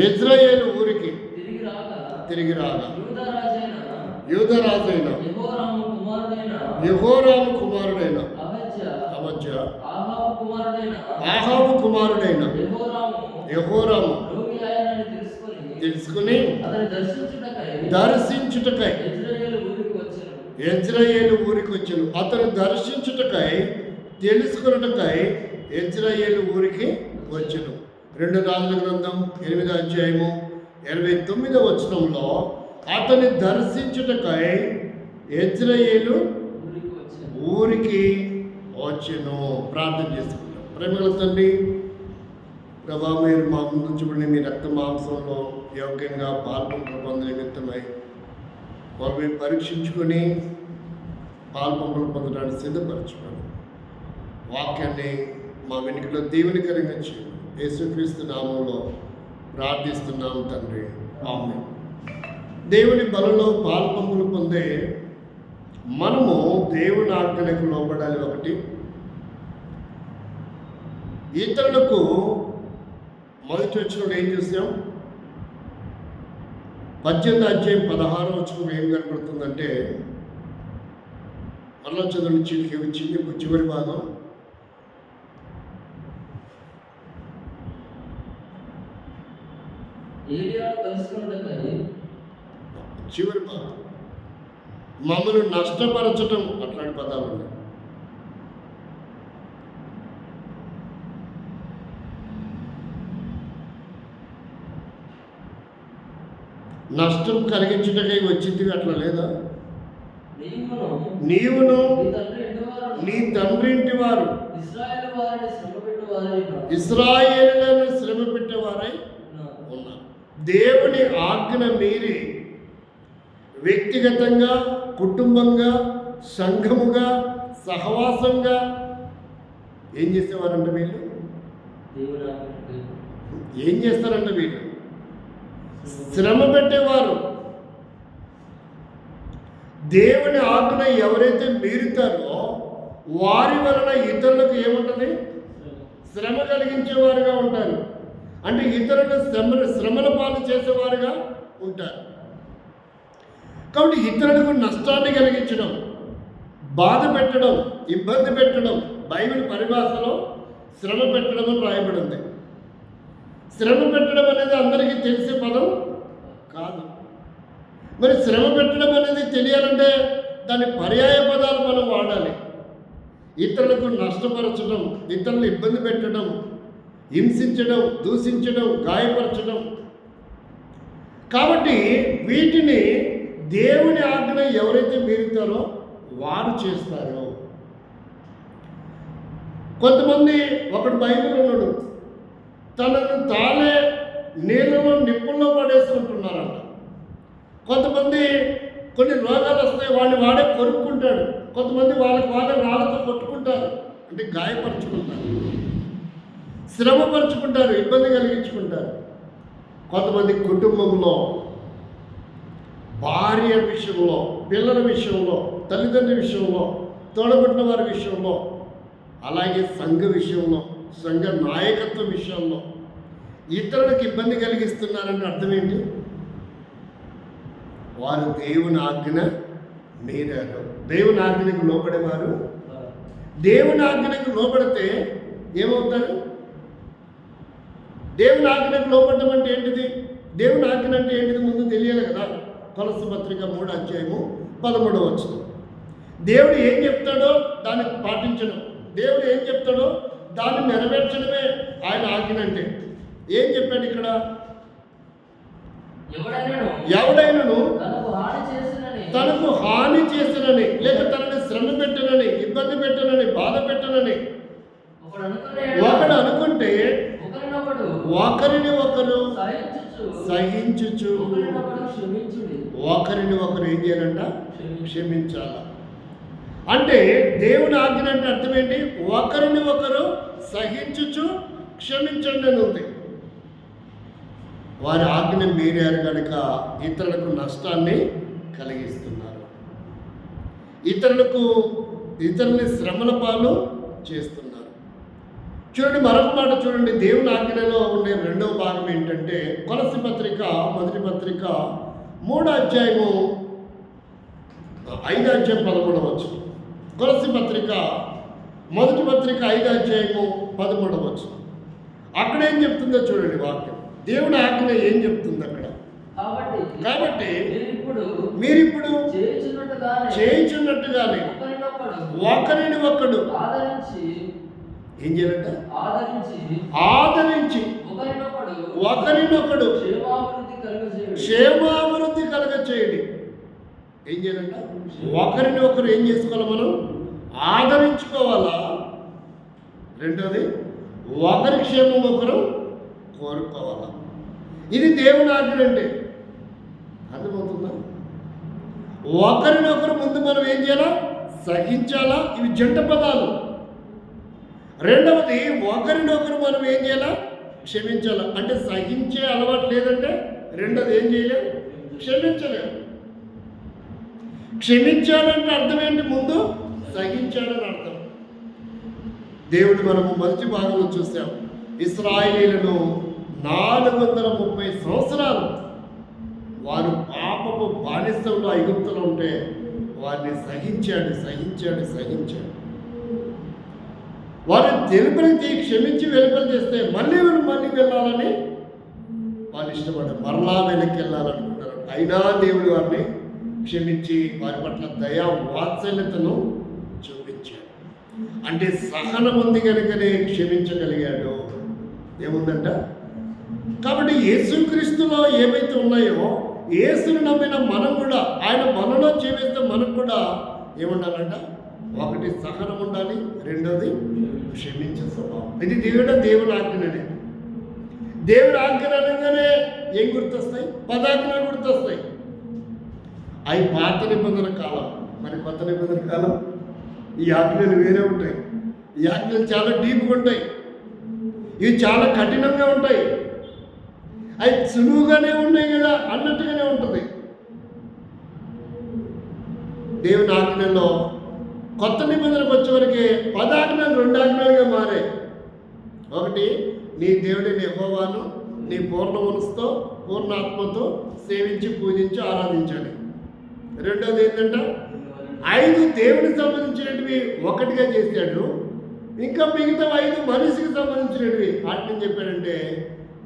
ఇజ్రాయేలు ఊరికి తిరిగి రాగా యూదరాజైన యెహోరాము కుమారుడైన అహజ్య ఆహాబు కుమారుడైన యెహోరాము తెలుసుకుని దర్శించుటకై ఇజ్రాయేలు ఊరికి వచ్చాను. అతను దర్శించుటకై తెలుసుకున్నటకై ఇజ్రాయేలు ఊరికి వచ్చాను. 2 రాజుల గ్రంథం 8వ అధ్యాయము 29వ వచనంలో అతని దర్శించుటకై ఇజ్రాయేలు ఊరికి వచ్చాను. ప్రార్థన చేసుకుంటాం. ప్రేమల తండ్రి, ప్రభా, మీరు మా ముందు చూడండి, మీ రక్త మాంసంలో యోగ్యంగా పాల్పంపులు పొందిన నిమిత్తమై వారు మేము పరీక్షించుకొని పాల్పంపులు పొందడానికి సిద్ధపరచుకోండి. వాక్యాన్ని మా వెనుకలో దీవెనకరంగా చేయండి. యేసుక్రీస్తు నామంలో ప్రార్థిస్తున్నాము తండ్రి, ఆమేన్. దేవుని బలలో పాల్పంపులు పొందే మనము దేవుని ఆజ్ఞలకు లోబడాలి. ఒకటి, ఇతరులకు మొదటి వచనంలో ఏం చూసాం? 18వ అధ్యాయం 16వ వచనం ఏం కనపడుతుందంటే, మరలా చదువు చివరి భాగం. చివరి భాగం మమ్మల్ని నష్టపరచటం అట్లాంటి పదాలు ఉన్నాయి. నష్టం కలిగించుటకై వచ్చింది అట్లా లేదా? నీవును నీ తండ్రి ఇంటి వారు ఇశ్రాయేలులను శ్రమ పెట్టేవారై ఉన్నారు. దేవుని ఆజ్ఞ మీరి వ్యక్తిగతంగా, కుటుంబంగా, సంఘముగా, సహవాసంగా ఏం చేసేవారంట వీళ్ళు? ఏం చేస్తారంట వీళ్ళు? శ్రమ పెట్టేవారు. దేవుని ఆజ్ఞ ఎవరైతే మీరుతారో వారి వలన ఇతరులకు ఏముంటుంది? శ్రమ కలిగించేవారుగా ఉంటారు. అంటే ఇతరులను శ్రమల పాలు చేసేవారుగా ఉంటారు. కాబట్టి ఇతరులకు నష్టాన్ని కలిగించడం, బాధ పెట్టడం, ఇబ్బంది పెట్టడం బైబిల్ పరిభాషలో శ్రమ పెట్టడం అని రాయబడింది. శ్రమ పెట్టడం అనేది అందరికీ తెలిసే పదం కాదు. మరి శ్రమ పెట్టడం అనేది తెలియాలంటే దాని పర్యాయ పదాలు మనం వాడాలి. ఇతరులకు నష్టపరచడం, ఇతరులను ఇబ్బంది పెట్టడం, హింసించడం, దూషించడం, గాయపరచడం. కాబట్టి వీటిని దేవుని ఆజ్ఞ ఎవరైతే మీరుతారో వారు చేస్తారు. కొంతమంది, ఒకడు బైబిల్ ఉన్నాడు, తనను తానే నీళ్ళలో నిప్పుల్లో పడేసుకుంటున్నారంట. కొంతమంది కొన్ని రోగాలు వస్తాయి, వాడిని వాడే కొరుక్కుంటాడు. కొంతమంది వాళ్ళకి రాళ్ళతో కొట్టుకుంటారు, అంటే గాయపరుచుకుంటారు, శ్రమపరుచుకుంటారు, ఇబ్బంది కలిగించుకుంటారు. కొంతమంది కుటుంబంలో, భార్య విషయంలో, పిల్లల విషయంలో, తల్లిదండ్రుల విషయంలో, తోడబుట్టిన వారి విషయంలో, అలాగే సంఘ విషయంలో, సంఘ నాయకత్వ విషయంలో ఇతరులకు ఇబ్బంది కలిగిస్తున్నారంటే అర్థం ఏంటి? వారు దేవుని ఆజ్ఞ మీరారు. దేవుని ఆజ్ఞకు లోబడేవారు. దేవుని ఆజ్ఞకు లోబడితే ఏమవుతారు? దేవుని ఆజ్ఞకు లోబడడం అంటే ఏంటిది? దేవుని ఆజ్ఞ అంటే ఏంటిది ముందు తెలియాలి కదా. కొలస్సీ పత్రిక 3వ అధ్యాయము 13వ వచనం. దేవుడు ఏం చెప్తాడో దాన్ని పాటించడం, దేవుడు ఏం చెప్తాడో దాన్ని నెరవేర్చడమే ఆయన ఆజ్ఞ అంటే. ఏం చెప్పాడు ఇక్కడ? ఎవడైనను తనకు హాని చేసినని, లేక తనని శ్రమ పెట్టనని, ఇబ్బంది పెట్టనని, బాధ పెట్టనని ఒకడు అనుకుంటే ఒకరిని ఒకరు సహించుచు, ఒకరిని ఒకరు ఏం చేయాలంట? క్షమించాల. అంటే దేవుని ఆజ్ఞ అంటే అర్థం ఏంటి? ఒకరిని ఒకరు సహించుచు క్షమించండి అని ఉంది. వారి ఆజ్ఞ మీరారు కనుక ఇతరులకు నష్టాన్ని కలిగిస్తున్నారు, ఇతరుల్ని శ్రమల పాలు చేస్తున్నారు. చూడండి, మరొక మాట చూడండి. దేవుని ఆజ్ఞలో ఉండే రెండవ భాగం ఏంటంటే కొలస్సీ పత్రిక మొదటి పత్రిక 3వ అధ్యాయము 5వ అధ్యాయం 13వ వచనం. కొలస్సీ పత్రిక మొదటి పత్రిక 5వ అధ్యాయము 13వ వచనం. అక్కడ ఏం చెప్తుందో చూడండి వాక్యం. దేవుని ఆజ్ఞ ఏం చెప్తుంది అక్కడ? కాబట్టి మీరిప్పుడు చేయుచున్నట్టుగానే ఒకరిని ఒకడు ఏం చేయాలంట? ఆదరించి ఒకరినొకడు క్షేమాభివృద్ధి కలుగ చేయండి. ఏం చేయాలంట? ఒకరిని ఒకరు ఏం చేసుకోవాలి? మనం ఆదరించుకోవాలా. రెండోది, ఒకరి క్షేమం ఒకరు కోరుకోవాలా. ఇది దేవుని ఆజ్ఞ అంటే. అర్థమవుతుందా? ఒకరినొకరు ముందు మనం ఏం చేయాలా? సహించాలా. ఇవి జంట పదాలు. రెండవది, ఒకరినొకరు మనం ఏం చేయాలా? క్షమించాలా. అంటే సహించే అలవాటు లేదంటే రెండోది ఏం చేయలేము? క్షమించలేము. క్షమించాలంటే అర్థం ఏంటి? ముందు సహించాలని అర్థం. దేవుడు మనము మొదటి భాగంలో చూసాం. ఇశ్రాయేలీయులను 430 సంవత్సరాలు వారు పాపపు బానిసంలో ఐగుప్తులో ఉంటే వారిని సహించాడు. వారిని తెలుపరికి క్షమించి వెలుపలి చేస్తే మళ్ళీ వెళ్ళాలని వాళ్ళు ఇష్టపడ్డారు. మరలా వెనక్కి వెళ్ళాలనుకుంటారు. అయినా దేవుడు వారిని క్షమించి వారి పట్ల దయా వాత్సల్యతను చూపించాడు. అంటే సహనం ఉంది కనుకనే క్షమించగలిగాడు. ఏముందంట? కాబట్టి యేసుక్రీస్తులో ఏవైతే ఉన్నాయో, యేసుని నమ్మిన మనం కూడా, ఆయన మనలో జీవిస్తే మనకు కూడా ఏముండాలంట? ఒకటి సహనం ఉండాలి, రెండోది క్షమించే స్వభావం. ఇది దేవుని ఆజ్ఞనే. దేవుడి ఆజ్ఞ అనగానే ఏం గుర్తొస్తాయి? పదాజ్ఞలు గుర్తొస్తాయి. అవి పాత నిబంధన కాలం. మరి కొత్త నిబంధన కాలం ఈ ఆజ్ఞలు వేరే ఉంటాయి. ఈ ఆజ్ఞలు చాలా డీప్గా ఉంటాయి. ఇవి చాలా కఠినంగా ఉంటాయి. అవి సులువుగానే ఉన్నాయి కదా అన్నట్టుగానే ఉంటుంది. దేవుని ఆజ్ఞలో కొత్త నిబంధనకు వచ్చేవరకు పదాజ్ఞలు 2 ఆజ్ఞలుగా మారాయి. ఒకటి, నీ దేవుడిని యెహోవాను నీ పూర్ణ మనసుతో పూర్ణ ఆత్మతో సేవించి పూజించి ఆరాధించాలి. రెండోది ఏంటంటే 5 దేవుడికి సంబంధించినవి ఒకటిగా చేశాడు. ఇంకా మిగతా 5 మనిషికి సంబంధించినవి. వాటిని చెప్పాడంటే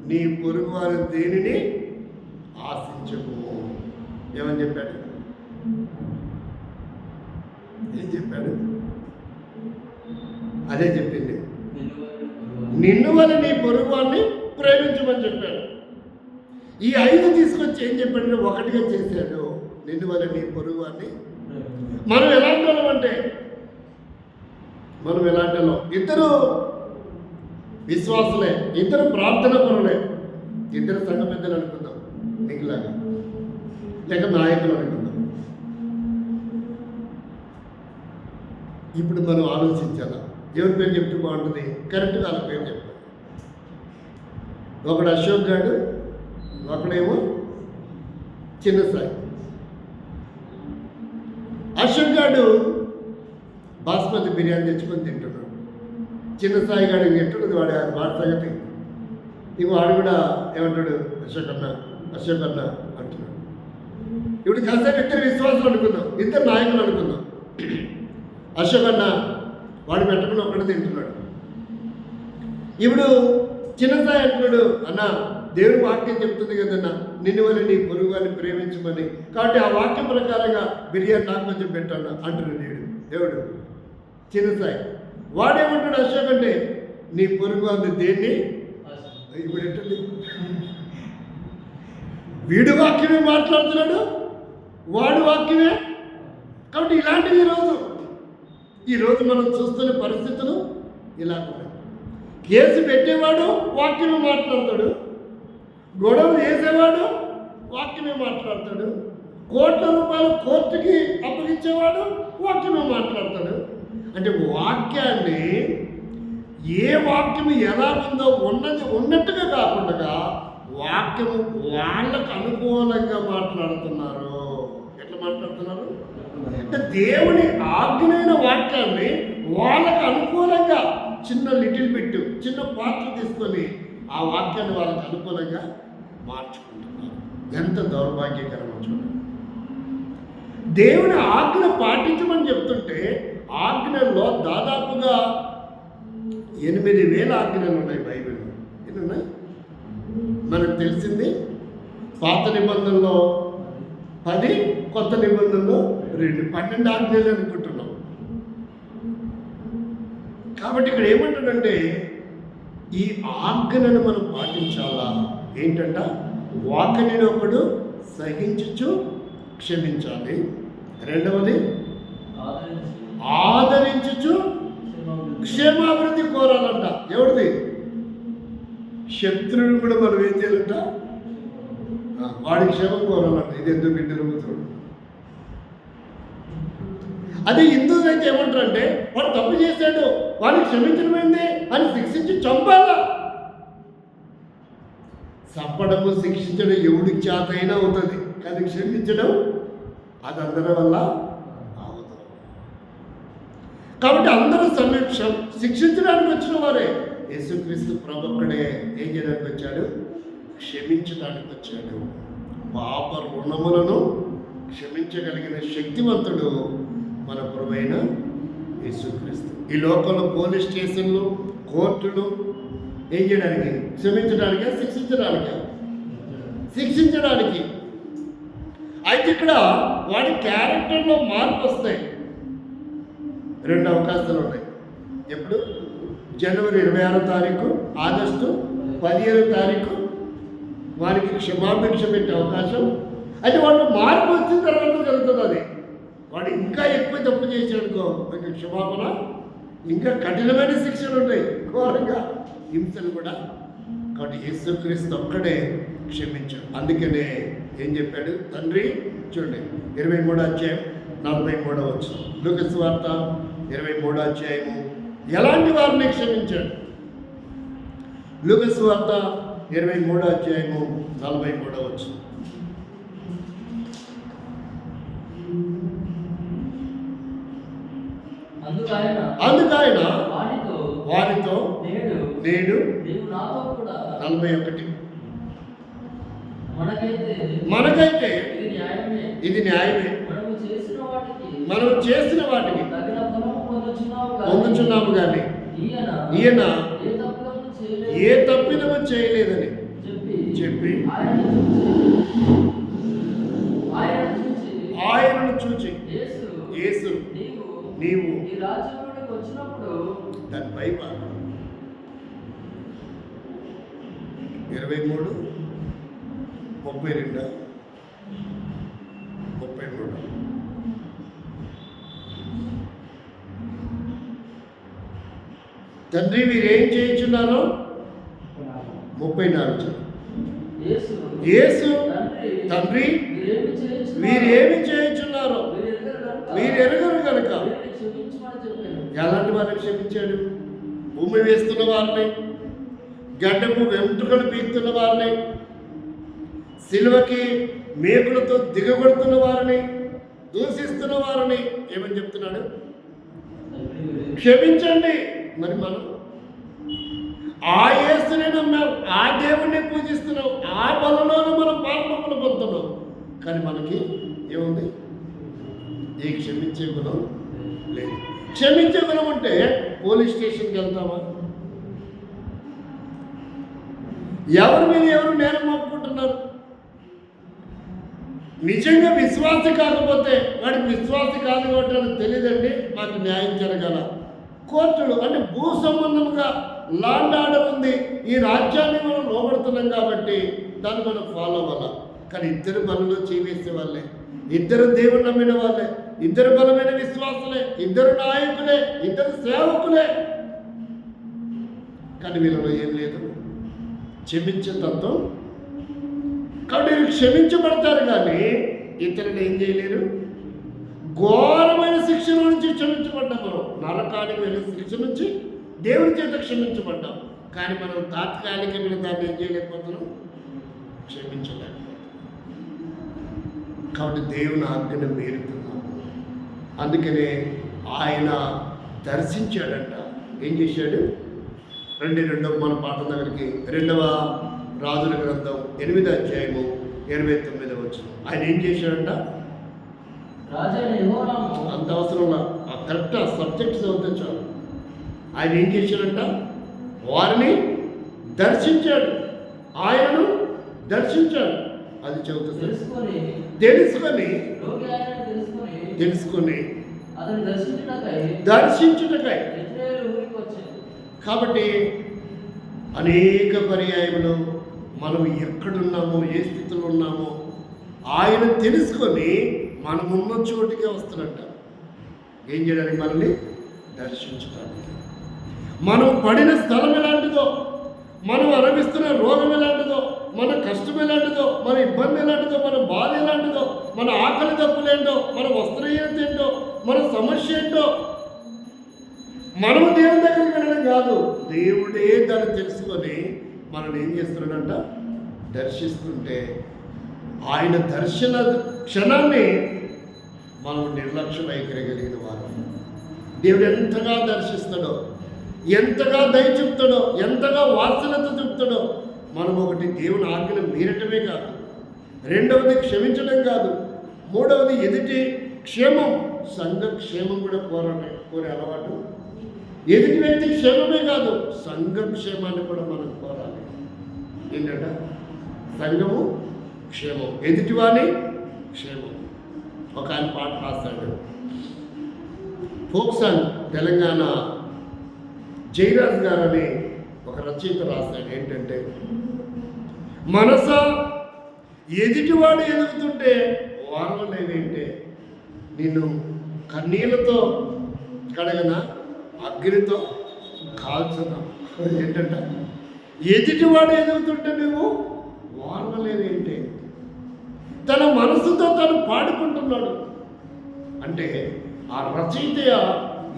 నీ పొరుగు వారి దేనిని ఆశించకు. ఏమని చెప్పాడు? ఏం చెప్పాడు? అదే చెప్పింది. నిన్ను వల్ల నీ పొరుగు వారిని ప్రేమించమని చెప్పాడు. ఈ 5 తీసుకొచ్చి ఏం చెప్పాడు? ఒకటిగా చేశాడు. నిన్ను వల్ల నీ పొరుగు వారిని. మనం ఎలాంటి వాళ్ళం అంటే, ఇద్దరు విశ్వాసులే, ఇద్దరు ప్రార్థన పరులే, ఇద్దరు సంఘ పెద్దలు అనుకుందాం, నీకులాగా, లేక నాయకులు అనుకుందాం. ఇప్పుడు మనం ఆలోచించాలా, ఎవరి పేరు చెప్తే బాగుంటుంది? కరెక్ట్గా వాళ్ళ పేరు చెప్పాలి. ఒకడు అశోక్ గారు, ఒకడేమో చిన్న సాయి. అశోక్ గారు బాస్మతి బిర్యానీ తెచ్చుకొని తింటున్నాడు. చిన్న సాయి గారు ఎట్టున్నది వాడి సంగతి. ఇక వాడు కూడా ఏమంటాడు? అశోక్ అన్న అంటున్నాడు. ఇప్పుడు కాసేపు ఇద్దరు విశ్వాసాలు అనుకుందాం, ఇద్దరు నాయకులు అనుకుందాం. అశోక్ అన్న వాడు పెట్టకుండా ఒక్కడే తింటున్నాడు. ఇప్పుడు చిన్న సాయి అంటున్నాడు, అన్న దేవుడి వాక్యం చెప్తుంది కదన్నా, నిన్ను వల్ల నీ పొరుగు వారిని ప్రేమించమని. కాబట్టి ఆ వాక్యం ప్రకారంగా బిర్యానీ నాకు కొంచెం పెట్టాను అంటున్నాడు దేవుడు. చిన్న సాయి వాడేమంటాడు? అశోక్ అంటే నీ పొరుగు వారిని దేన్ని. ఇప్పుడు ఎట్టుంది? వీడు వాక్యమే మాట్లాడుతున్నాడు, వాడు వాక్యమే. కాబట్టి ఇలాంటివి ఈరోజు మనం చూస్తున్న పరిస్థితులు ఇలా ఉన్నాయి. కేసు పెట్టేవాడు వాక్యమే మాట్లాడతాడు, గొడవలు వేసేవాడు వాక్యమే మాట్లాడతాడు, కోట్ల రూపాయలు కోర్టుకి అప్పగించేవాడు వాక్యమే మాట్లాడతాడు. అంటే వాక్యాన్ని, ఏ వాక్యము ఎలా ఉందో ఉన్నట్టుగా కాకుండా వాక్యము వాళ్ళకు అనుకూలంగా మాట్లాడుతున్నారు. ఎట్లా మాట్లాడుతున్నారు అంటే దేవుని ఆజ్ఞైన వాక్యాన్ని వాళ్ళకు అనుకూలంగా చిన్న లిటిల్ బిట్, చిన్న పాత్ర తీసుకొని ఆ వాక్యాన్ని వాళ్ళకి అనుకూలంగా మార్చుకుంటున్నారు. ఎంత దౌర్భాగ్యకరమో చూడండి. దేవుని ఆజ్ఞ పాటించమని చెప్తుంటే ఆజ్ఞల్లో దాదాపుగా 8,000 ఆజ్ఞలు ఉన్నాయి బైబిల్లో. ఎన్ని ఉన్నాయి మనకు తెలిసింది? పాత నిబంధనలో 10, కొత్త నిబంధనలో 2, 12 ఆజ్ఞలు అనుకుంటున్నాం. కాబట్టి ఇక్కడ ఏమంటాడంటే ఈ ఆజ్ఞలను మనం పాటించాలా. ఏంటంట? ఒకరిని ఒకడు సహించుచు క్షమించాలి. రెండవది ఆదరించుచు క్షేమాభివృద్ధి కోరాలంట. ఎవరిది? శత్రువుని కూడా మనం ఏం చేయాలంట? వాడి క్షేమం కోరాలంట. ఇది ఎందుకు తిరుగుతాడు. అదే హిందువులైతే ఏమంటారంటే వాడు తప్పు చేశాడు, వాడిని క్షమించడమైంది అని శిక్షించి చంపాలా. చంపడము శిక్షించడం ఎవడికి చేత అయినా అవుతుంది, కానీ క్షమించడం అది అందరి వల్ల అవుతుంది. కాబట్టి అందరూ శిక్షించడానికి వచ్చిన వారే. యేసుక్రీస్తు ప్రభు ఒక్కడే ఏం చేయడానికి వచ్చాడు? క్షమించడానికి వచ్చాడు. పాప రుణములను క్షమించగలిగిన శక్తివంతుడు మన ప్రభువైన యేసుక్రీస్తు. ఈ లోకంలో పోలీస్ స్టేషన్లు, కోర్టులు ఏం చేయడానికి? క్షమించడానికా శిక్షించడానికా? శిక్షించడానికి. అయితే ఇక్కడ వాడి క్యారెక్టర్లో మార్పు వస్తాయి. 2 అవకాశాలు ఉన్నాయి. ఎప్పుడు? జనవరి 26వ తారీఖు, ఆగస్టు 15వ తారీఖు వారికి క్షమాభిక్ష పెట్టే అవకాశం. అయితే వాళ్ళు మార్పు వచ్చిన తర్వాత జరుగుతుంది అది. వాడు ఇంకా ఎక్కువ తప్పు చేశాడుకో కొంచెం క్షమాపణ, ఇంకా కఠినమైన శిక్షలు ఉంటాయి, ఘోరంగా హింసలు కూడా. కాబట్టి యేసుక్రీస్తు ఒక్కడే క్షమించాడు. అందుకనే ఏం చెప్పాడు తండ్రి? చూడండి 23వ అధ్యాయం 43వ వచనం, లూకా సువార్త 23వ అధ్యాయము ఎలాంటి వారిని క్షమించాడు? లూకా సువార్త 23వ అధ్యాయము 43వ వచనం. అందుకు ఆయన వారితో నేడు 41 మనకైతే ఇది న్యాయమే, మనం చేసిన వాటికి పొందుచున్నాము కానీ ఈయన ఏ తప్పిదము చేయలేదని చెప్పి ఆయనను చూచి యేసు నీవు దాని పైప 23, 32, 33. తండ్రి వీరేం చేయించున్నారో 34. యేసు తండ్రి వీరేమి చేయించున్నారో మీరు ఎరగరు కనుక. ఎలాంటి వారిని క్షమించాడు? భూమి వేస్తున్న వారిని, గడ్డపు వెంట్రుకలు పీకుతున్న వారిని, సిలువకి మేకులతో దిగబడుతున్న వారిని, దూషిస్తున్న వారిని ఏమని చెప్తున్నాడు? క్షమించండి. మరి మనం ఆ యేసుని నమ్మాం, ఆ దేవుణ్ణి పూజిస్తున్నాం, ఆ బలంలోనూ మనం పాల్పొంపులు పొందుతున్నాం. కానీ మనకి ఏముంది? ఈ క్షమించే గుణం లేదు. క్షమించే గుణం ఉంటే పోలీస్ స్టేషన్కి వెళ్తామా? ఎవరి మీద ఎవరు నేరం మోపుకుంటున్నారు? నిజంగా విశ్వాసి కాకపోతే వాడికి విశ్వాసి కాదు కాబట్టి అని తెలియదండి, మాకు న్యాయం జరగాల. కోర్టులు అంటే భూ సంబంధంగా లాండ్ ఆర్డర్ ఉంది, ఈ రాజ్యాన్ని మనం లోబడుతున్నాం కాబట్టి దాన్ని మనం ఫాలో అవ్వాల. కానీ ఇద్దరు బలంలో చేవేసే వాళ్ళే, ఇద్దరు దేవుడు నమ్మిన వాళ్ళే, ఇద్దరు బలమైన విశ్వాసులే, ఇద్దరు నాయకులే, ఇద్దరు సేవకులే. కానీ వీళ్ళలో ఏం లేదు క్షమించే తత్వం. కాబట్టి వీళ్ళు క్షమించబడతారు కానీ ఇతరులు ఏం చేయలేరు. ఘోరమైన శిక్షణ నుంచి క్షమించబడ్డాం మనం. నరకానికి వెళ్ళే శిక్ష నుంచి దేవుని చేత క్షమించబడ్డాం. కానీ మనం తాత్కాలికమైన దాన్ని ఏం చేయలేకపోతున్నాం, క్షమించలేకపోతున్నాం. కాబట్టి దేవుని ఆజ్ఞను మీరుతున్నాం. అందుకనే ఆయన దర్శించాడంట ఏం చేశాడు? రెండవ మన పాఠం దగ్గరికి 2వ రాజుల గ్రంథం 8వ అధ్యాయము 29వ వచనం. ఆయన ఏం చేశాడంట? అంత అవసరంలా కరెక్ట్ ఆ సబ్జెక్ట్ చదివితే చాలు. ఆయన ఏం చేశాడంట? వారిని దర్శించాడు, ఆయనను దర్శించాడు. అది చెబుతుంది. తెలుసుకొని దర్శించుటకై. కాబట్టి అనేక పర్యాయములు మనం ఎక్కడున్నామో, ఏ స్థితిలో ఉన్నామో ఆయన తెలుసుకొని మనమున్న చోటికే వస్తున్నట్ట. ఏం చేయడానికి? మనల్ని దర్శించడానికి. మనం పడిన స్థలం ఎలాంటిదో, మనం అనుభవిస్తున్న రోగం ఎలాంటిదో, మన కష్టం ఎలాంటిదో, మన ఇబ్బంది ఎలాంటిదో, మన బాధ ఎలాంటిదో, మన ఆకలి తప్పులేంటో, మన వస్త్రహీనత ఏంటో, మన సమస్య ఏంటో, మనము దేవుని దగ్గరికి వెళ్ళడం కాదు, దేవుడే దాన్ని తెలుసుకొని మనం ఏం చేస్తున్నాడంట? దర్శిస్తుంటే ఆయన దర్శన క్షణాన్ని మనం నిర్లక్ష్య వైఖరి కలిగిన వారు. దేవుడు ఎంతగా దర్శిస్తాడో, ఎంతగా దయ చెప్తాడో, ఎంతగా వాత్సల్యత చెప్తాడో. మనం ఒకటి దేవుని ఆజ్ఞను మీరటమే కాదు, రెండవది క్షమించడం కాదు, మూడవది ఎదుటి క్షేమం, సంఘ క్షేమం కూడా కోరే అలవాటు. ఎదుటి వ్యక్తి క్షేమమే కాదు, సంఘ క్షేమాన్ని కూడా మనం కోరాలి. ఏంటంట? సంఘము క్షేమం, ఎదుటివాని క్షేమం. ఒక ఆయన పాట రాస్తాడు, ఫోక్ సాంగ్, తెలంగాణ జయరాజ్ గారు అని ఒక రచయిత రాస్తాడు. ఏంటంటే, మనస ఎదుటివాడు ఎదుగుతుంటే వారవలేదంటే నిన్ను కన్నీళ్ళతో కడగన, అగ్నితో కాల్చన. ఏంటంట? ఎదుటివాడు ఎదుగుతుంటే నువ్వు వారవలేదేంటే, తన మనసుతో తను పాడుకుంటున్నాడు. అంటే ఆ రచయిత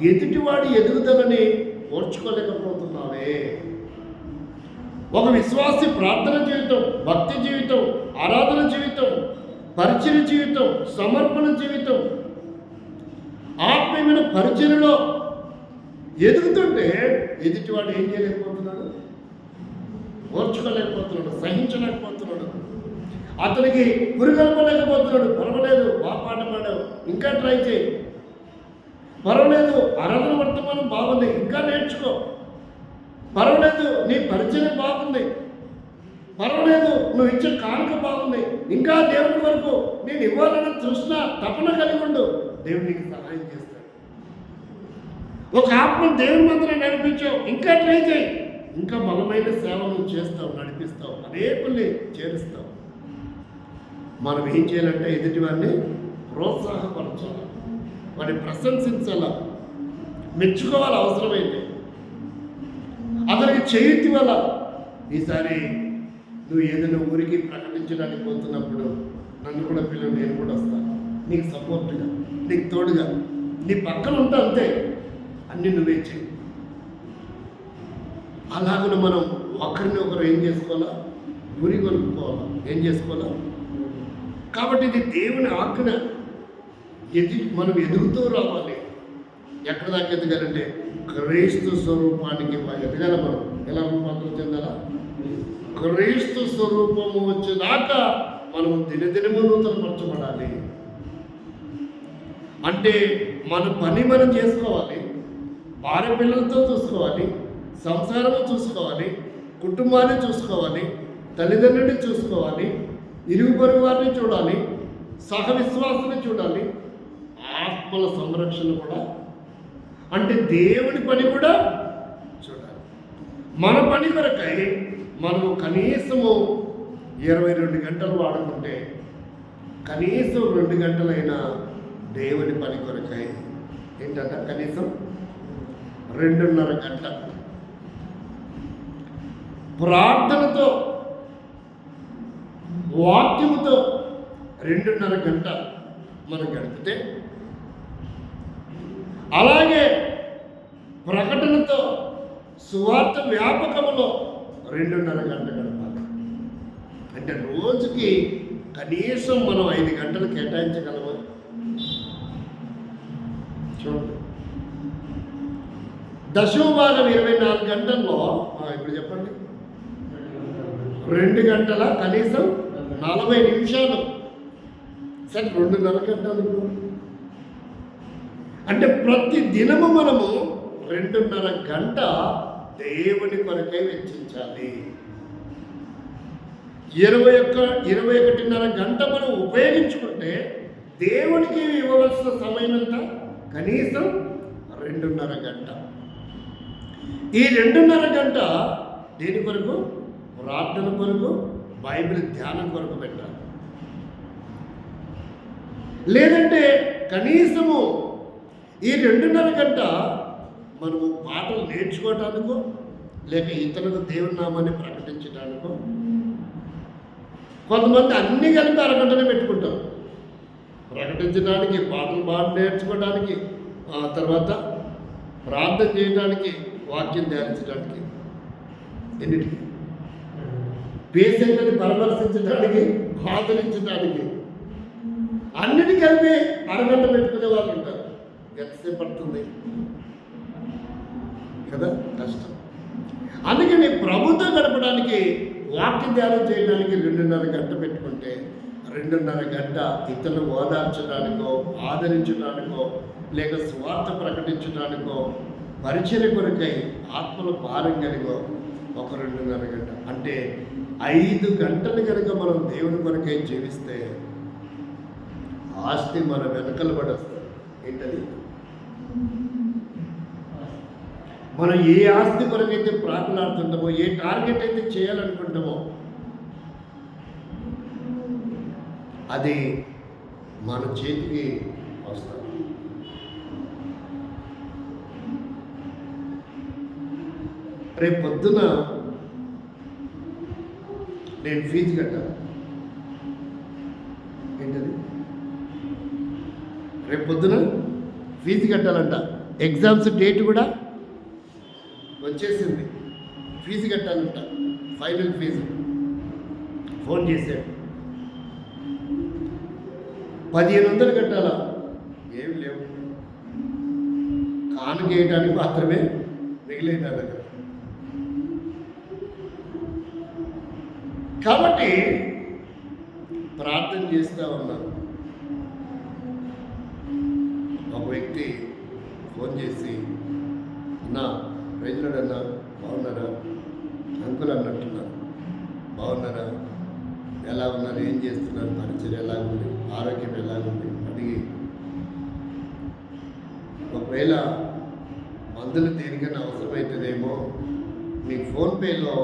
ఎదుటివాడి ఎదుగుదలని ఓర్చుకోలేకపోతున్నావే. ఒక విశ్వాసి ప్రార్థన జీవితం, భక్తి జీవితం, ఆరాధన జీవితం, పరిచయ జీవితం, సమర్పణ జీవితం, ఆత్మీయమైన పరిచయలో ఎదుగుతుంటే ఎదుటివాడు ఏం చేయలేకపోతున్నాడు? ఓర్చుకోలేకపోతున్నాడు, సహించలేకపోతున్నాడు, అతనికి పురుగొల్పలేకపోతున్నాడు. పర్వాలేదు, బాగా పాట పాడావు, ఇంకా ట్రై చేయి. పర్వాలేదు, ఆరాధన వర్తమానం బాగుంది, ఇంకా నేర్చుకో. పర్వాలేదు, నీ పరిచయం బాగుంది. పర్వాలేదు, నువ్వు ఇచ్చే కానుక బాగుంది, ఇంకా దేవుని వరకు నేను ఇవ్వాలన్న తృష్ణ, తపన కలిగి ఉండు. దేవుడు నీకు సహాయం చేస్తాడు. ఒక ఆత్మ దేవుని మందిరం నడిపించావు, ఇంకా ట్రై చేయి. ఇంకా బలమైన సేవ నువ్వు చేస్తావు, నడిపిస్తావు, అనేకుల్ని చేరుస్తావు. మనం ఏం చేయాలంటే ఎదుటివాడిని ప్రోత్సాహపరచాలి, వాడిని ప్రశంసించాల, మెచ్చుకోవాలి. అవసరమైతే అతనికి చేయుతి వల్ల. ఈసారి నువ్వు ఏదైనా ఊరికి ప్రకటించడానికి పోతున్నప్పుడు నన్ను కూడా పిల్లలు, నేను కూడా వస్తాను, నీకు సపోర్ట్గా, నీకు తోడుగా, నీ పక్కన ఉంటా. అంతే, అన్నీ నువ్వే చేయి. అలాగనే మనం ఒకరిని ఒకరు ఏం చేసుకోవాలా? గురి కొనుక్కోవాలా. ఏం చేసుకోవాలా? కాబట్టి ఇది దేవుని ఆజ్ఞ. మనం ఎదుగుతూ రావాలి. ఎక్కడ దాకా ఎదగాలంటే క్రీస్తు స్వరూపానికి ఎదగాల. మనం ఎలా రూపాంతరం చెందాలా? క్రీస్తు స్వరూపము వచ్చేదాకా మనం దినదినము నూతనపరచబడాలి. అంటే మన పని మనం చేసుకోవాలి, భార్య పిల్లలతో చూసుకోవాలి, సంసారము చూసుకోవాలి, కుటుంబాన్ని చూసుకోవాలి, తల్లిదండ్రుని చూసుకోవాలి, ఇరుగు పొరుగు వారిని చూడాలి, సహ విశ్వాసాన్ని చూడాలి, ఆత్మల సంరక్షణ కూడా, అంటే దేవుని పని కూడా చూడాలి. మన పని కొరకై మనము కనీసము 22 గంటలు వాడుకుంటే కనీసం 2 గంటలైనా దేవుని పని కొరకై ఏంటంట? కనీసం 2.5 గంట ప్రార్థనతో, వాక్యముతో 2.5 గంట మనం గడిపితే, అలాగే ప్రకటనతో, సువార్త వ్యాపకములో 2.5 గంట గడపాలి. అంటే రోజుకి కనీసం మనం 5 గంటలు కేటాయించగలమా? చూడండి, దశమ భాగం 24 గంటల్లో ఇప్పుడు చెప్పండి 2 గంటల కనీసం 40 నిమిషాలు, సరే 2.5 గంటలు. అంటే ప్రతి దినము మనము 2.5 గంట దేవుని కొరకై వెచ్చించాలి. 21.5 గంట మనం ఉపయోగించుకుంటే దేవునికి ఇవ్వవలసిన సమయం ఎంత? కనీసం 2.5 గంట. ఈ 2.5 గంట దేని కొరకు? ప్రార్థన కొరకు, బైబిల్ ధ్యానం కొరకు పెట్టాలి. లేదంటే కనీసము ఈ 2.5 గంట మనము పాటలు నేర్చుకోవటానికో, లేక ఇతరులకు దేవుని నామాన్ని ప్రకటించడానికో. కొంతమంది అన్ని కలిపి అరగంటనే పెట్టుకుంటారు. ప్రకటించడానికి, పాటలు బాగా నేర్చుకోవడానికి, తర్వాత ప్రార్థన చేయడానికి, వాక్యం ధ్యానించడానికి, ఎన్నిటికి పేషెంట్ని పరామర్శించడానికి, ఆదరించడానికి, అన్నిటి కలిపి అరగంట పెట్టుకునే వాళ్ళు ఉంటారు. ఎంతసేపు పడుతుంది కదా, కష్టం. అందుకని ప్రభుత్వం గడపడానికి, వాక్య ధ్యానం చేయడానికి 2.5 గంట పెట్టుకుంటే 2.5 గంట ఇతరులు ఓదార్చడానికో, ఆదరించడానికో, లేక స్వార్థ ప్రకటించడానికో, పరిచయ కొరకై ఆత్మల భారం కలిగో ఒక 2.5 గంట. అంటే 5 గంటలు కనుక మనం దేవుని కొరకై జీవిస్తే ఆస్తి మన వెనకల పడొస్తుంది. ఏంటది? మనం ఏ ఆస్తి కొరకైతే ప్రాకులాడుతుంటామో, ఏ టార్గెట్ అయితే చేయాలనుకుంటామో అది మన చేతికి వస్తుంది. రేపు పొద్దున నేను ఫీజు కట్టాను. ఏంటది? రేపు పొద్దున ఫీజు కట్టాలంట. ఎగ్జామ్స్ డేట్ కూడా వచ్చేసింది. ఫీజు కట్టాలంట, ఫైనల్ ఫీజు. ఫోన్ చేశాడు, 1500 కట్టాలా? ఏమి లేవు, కానుకేయడానికి మాత్రమే మిగిలిన నా దగ్గర. కాబట్టి ప్రార్థన చేస్తూ ఉన్నాను. ఒక వ్యక్తి ఫోన్ చేసి, అన్నా ప్రైజ్లాడ్ అన్నా, బాగున్నారా? అంకుల్ అన్నట్టున్నారు. బాగున్నారా? ఎలా ఉన్నారు? ఏం చేస్తున్నారు? పరిచయం ఎలా ఉంది? ఆరోగ్యం ఎలా ఉంది? అడిగి, ఒకవేళ మందులు దేనికైనా అవసరమవుతుందేమో మీకు ఫోన్పేలో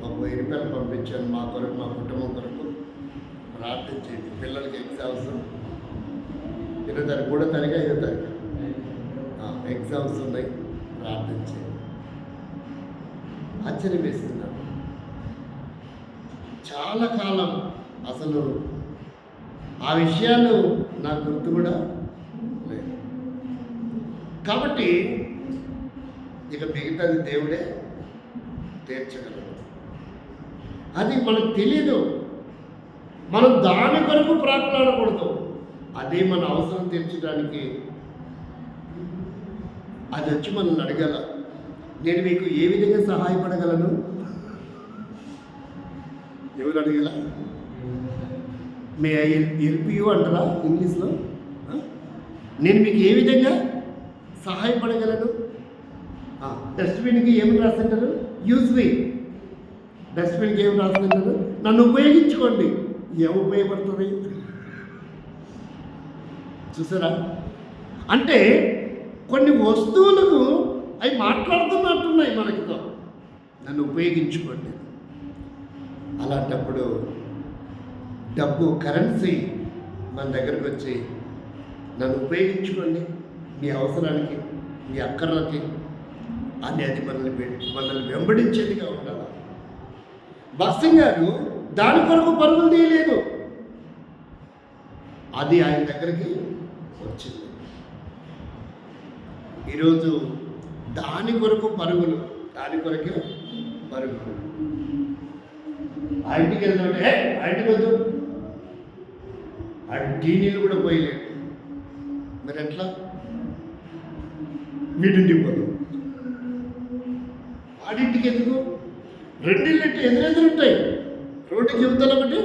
ఒక 1000 రూపాయలు పంపించాను, మా కొరకు, మా కుటుంబం కొరకు ప్రార్థించేది. పిల్లలకి ఎగ్జామ్స్ 2వ తారీఖు, 3వ తారీఖు, 5వ తారీఖు ఎగ్జామ్స్ ఉన్నాయి, ప్రార్థించేది. ఆశ్చర్యం వేస్తున్నాను. చాలా కాలం అసలు ఆ విషయాలు నాకు గుర్తు కూడా లేదు. కాబట్టి ఇక మిగతాది దేవుడే తీర్చగలడు. అది మనకు తెలీదు. మనం దాని కొరకు ప్రార్థనకూడదు. అదే మన అవసరం తీర్చడానికి అది వచ్చి మనల్ని అడగాల. నేను మీకు ఏ విధంగా సహాయపడగలను? ఎవరు అడగల? మే ఐ హెల్ప్ యూ అంటారా ఇంగ్లీష్లో? నేను మీకు ఏ విధంగా సహాయపడగలను? డస్ట్బిన్కి ఏమి రాస్తుంటారు? యూజ్ మీ. డస్ట్బిన్కి ఏమి రాస్తుంటారు? నన్ను ఉపయోగించుకోండి. ఏమి ఉపయోగపడుతుంది? చూసారా? అంటే కొన్ని వస్తువులకు అవి మాట్లాడుతున్నట్టున్నాయి మనకితో, నన్ను ఉపయోగించుకోండి. అలాంటప్పుడు డబ్బు, కరెన్సీ మన దగ్గరకు వచ్చి నన్ను ఉపయోగించుకోండి మీ అవసరానికి, మీ అక్కర్లకి అని అది మనల్ని వెంబడించేదిగా ఉండాలి. భక్సింగ్ గారు దాని కొరకు పరుగులు తీయలేదు, అది ఆయన దగ్గరికి వచ్చింది. ఈరోజు దాని కొరకు పరుగులు, దాని కొరకే పరుగులు. ఆ ఇంటికి వెళ్తుంటే ఆ ఇంటికి వద్దు, ఆ టీ నీళ్ళు కూడా పోయలేడు. మరి ఎట్లా? వీడింటికి పోదు. ఇంటికి ఎందుకు? రెండిళ్ళు ఎదురెదురుంటాయి. రోడ్డుకి యువతలు ఒకటి,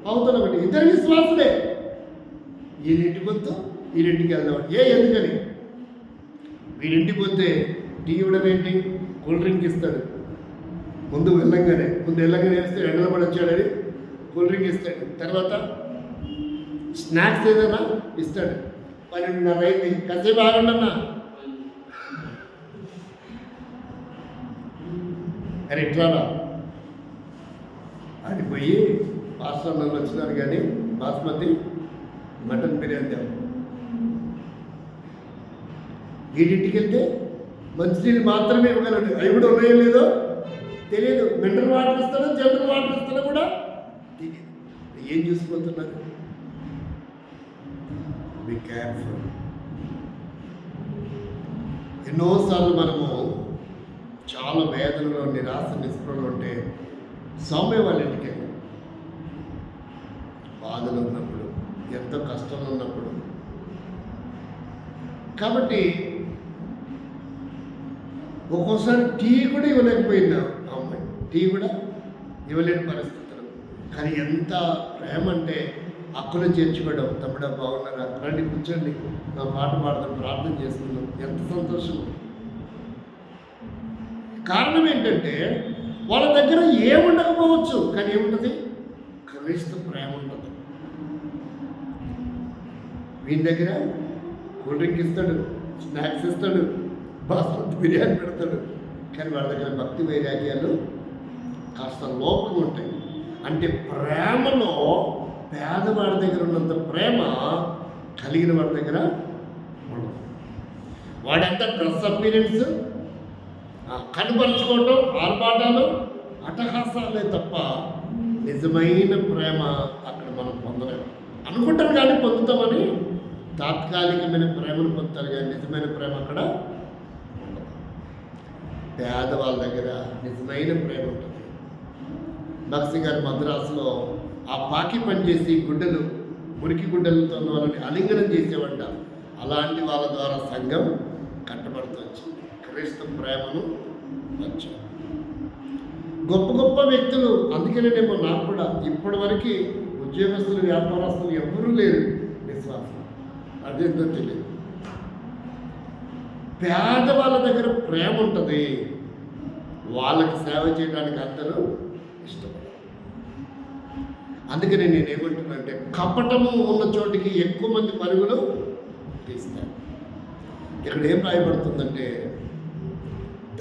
అవతల ఒకటి, ఇద్దరు విశ్వాసులే. వీళ్ళింటికి వద్దాం, వీళ్ళింటికి వెళ్దాం. ఎందుకని? వీళ్ళింటికి వస్తే టీ ఇవ్వడం ఏంటి? కూల్ డ్రింక్ ఇస్తాడు. ముందు వెళ్ళంగానే వేస్తే ఎండలో పడి వచ్చాడని కూల్ డ్రింక్ ఇస్తాడు. తర్వాత స్నాక్స్ ఏదైనా ఇస్తాడు. 12:30 అయింది, కాసేపు ఆగండన్నా. అరే ఇట్లానా అని పోయి పాస్టర్లు వచ్చినారు కానీ బాస్మతి మటన్ బిర్యానీ తేవాలి. వీడింటికి వెళ్తే మంచినీళ్ళు మాత్రమే ఇవ్వగలడు. అవి కూడా ఉన్నాయో లేదో తెలియదు. మినరల్ వాటర్ ఇస్తాడో జనరల్ వాటర్ ఇస్తాడో కూడా తెలియదు. ఏం చూసిపోతున్నారు? Be careful. ఎన్నోసార్లు మనము చాలా వేదనలో, నిరాశ, నిస్పృహలో ఉంటే సౌమ్య వాళ్ళ ఇంటికి వెళ్ళాం. బాధలు ఉన్నప్పుడు, ఎంతో కష్టంలో ఉన్నప్పుడు. కాబట్టి ఒక్కోసారి టీ కూడా ఇవ్వలేకపోయిందా అమ్మాయి, టీ కూడా ఇవ్వలేని పరిస్థితులు. కానీ ఎంత ప్రేమ అంటే అక్కలు చేర్చుకోవడం. తమ్ముడా బాగున్నారా, రండి కూర్చోండి, నా పాట పాడదాం, ప్రార్థన చేస్తున్నాం. ఎంత సంతోషం. కారణం ఏంటంటే వాళ్ళ దగ్గర ఏముండకపోవచ్చు, కానీ ఏముంటుంది? క్రీస్తు ప్రేమ ఉంటుంది. వీని దగ్గర కూల్ డ్రింక్ ఇస్తాడు, స్నాక్స్ ఇస్తాడు, బాస్మతి బిర్యానీ పెడతాడు. కానీ వాళ్ళ దగ్గర భక్తి వైరాగ్యాలు కాస్త లోపంగా ఉంటాయి. అంటే ప్రేమలో పేదవాడి దగ్గర ఉన్నంత ప్రేమ కలిగిన వాడి దగ్గర ఉండదు. వాడంతా డ్రెస్ అపీరెన్స్, కనపరుచుకోవటం, ఆర్భాటాలు, అట్టహాసాలే తప్ప నిజమైన ప్రేమ అక్కడ మనం పొందలేము. అనుకుంటారు కానీ పొందుతామని, తాత్కాలికమైన ప్రేమను పొందుతారు కానీ నిజమైన ప్రేమ అక్కడ ఉండదు. పేదవాళ్ళ దగ్గర నిజమైన ప్రేమ ఉంటుంది. నర్సింగ్ గారి మద్రాసులో ఆ పాకి పనిచేసి గుడ్డలు, మురికి గుడ్డలతో వాళ్ళని అలింగనం చేసేవంట. అలాంటి వాళ్ళ ద్వారా సంఘం కట్టబడుతూ వచ్చింది. క్రీస్తు ప్రేమను వచ్చారు గొప్ప గొప్ప వ్యక్తులు. అందుకేనేమో నాకు కూడా ఇప్పటి వరకు ఉద్యోగస్తులు, వ్యాపారస్తులు ఎవరూ లేరు విశ్వాసం. అదేంటో తెలియదు. పేదవాళ్ళ దగ్గర ప్రేమ ఉంటుంది. వాళ్ళకి సేవ చేయడానికి అందరూ ఇష్టపడరు. అందుకని నేనేమంటున్నానంటే కపటము ఉన్న చోటికి ఎక్కువ మంది పరుగులు తీస్తారు. ఇక్కడ ఏం రాయబడుతుందంటే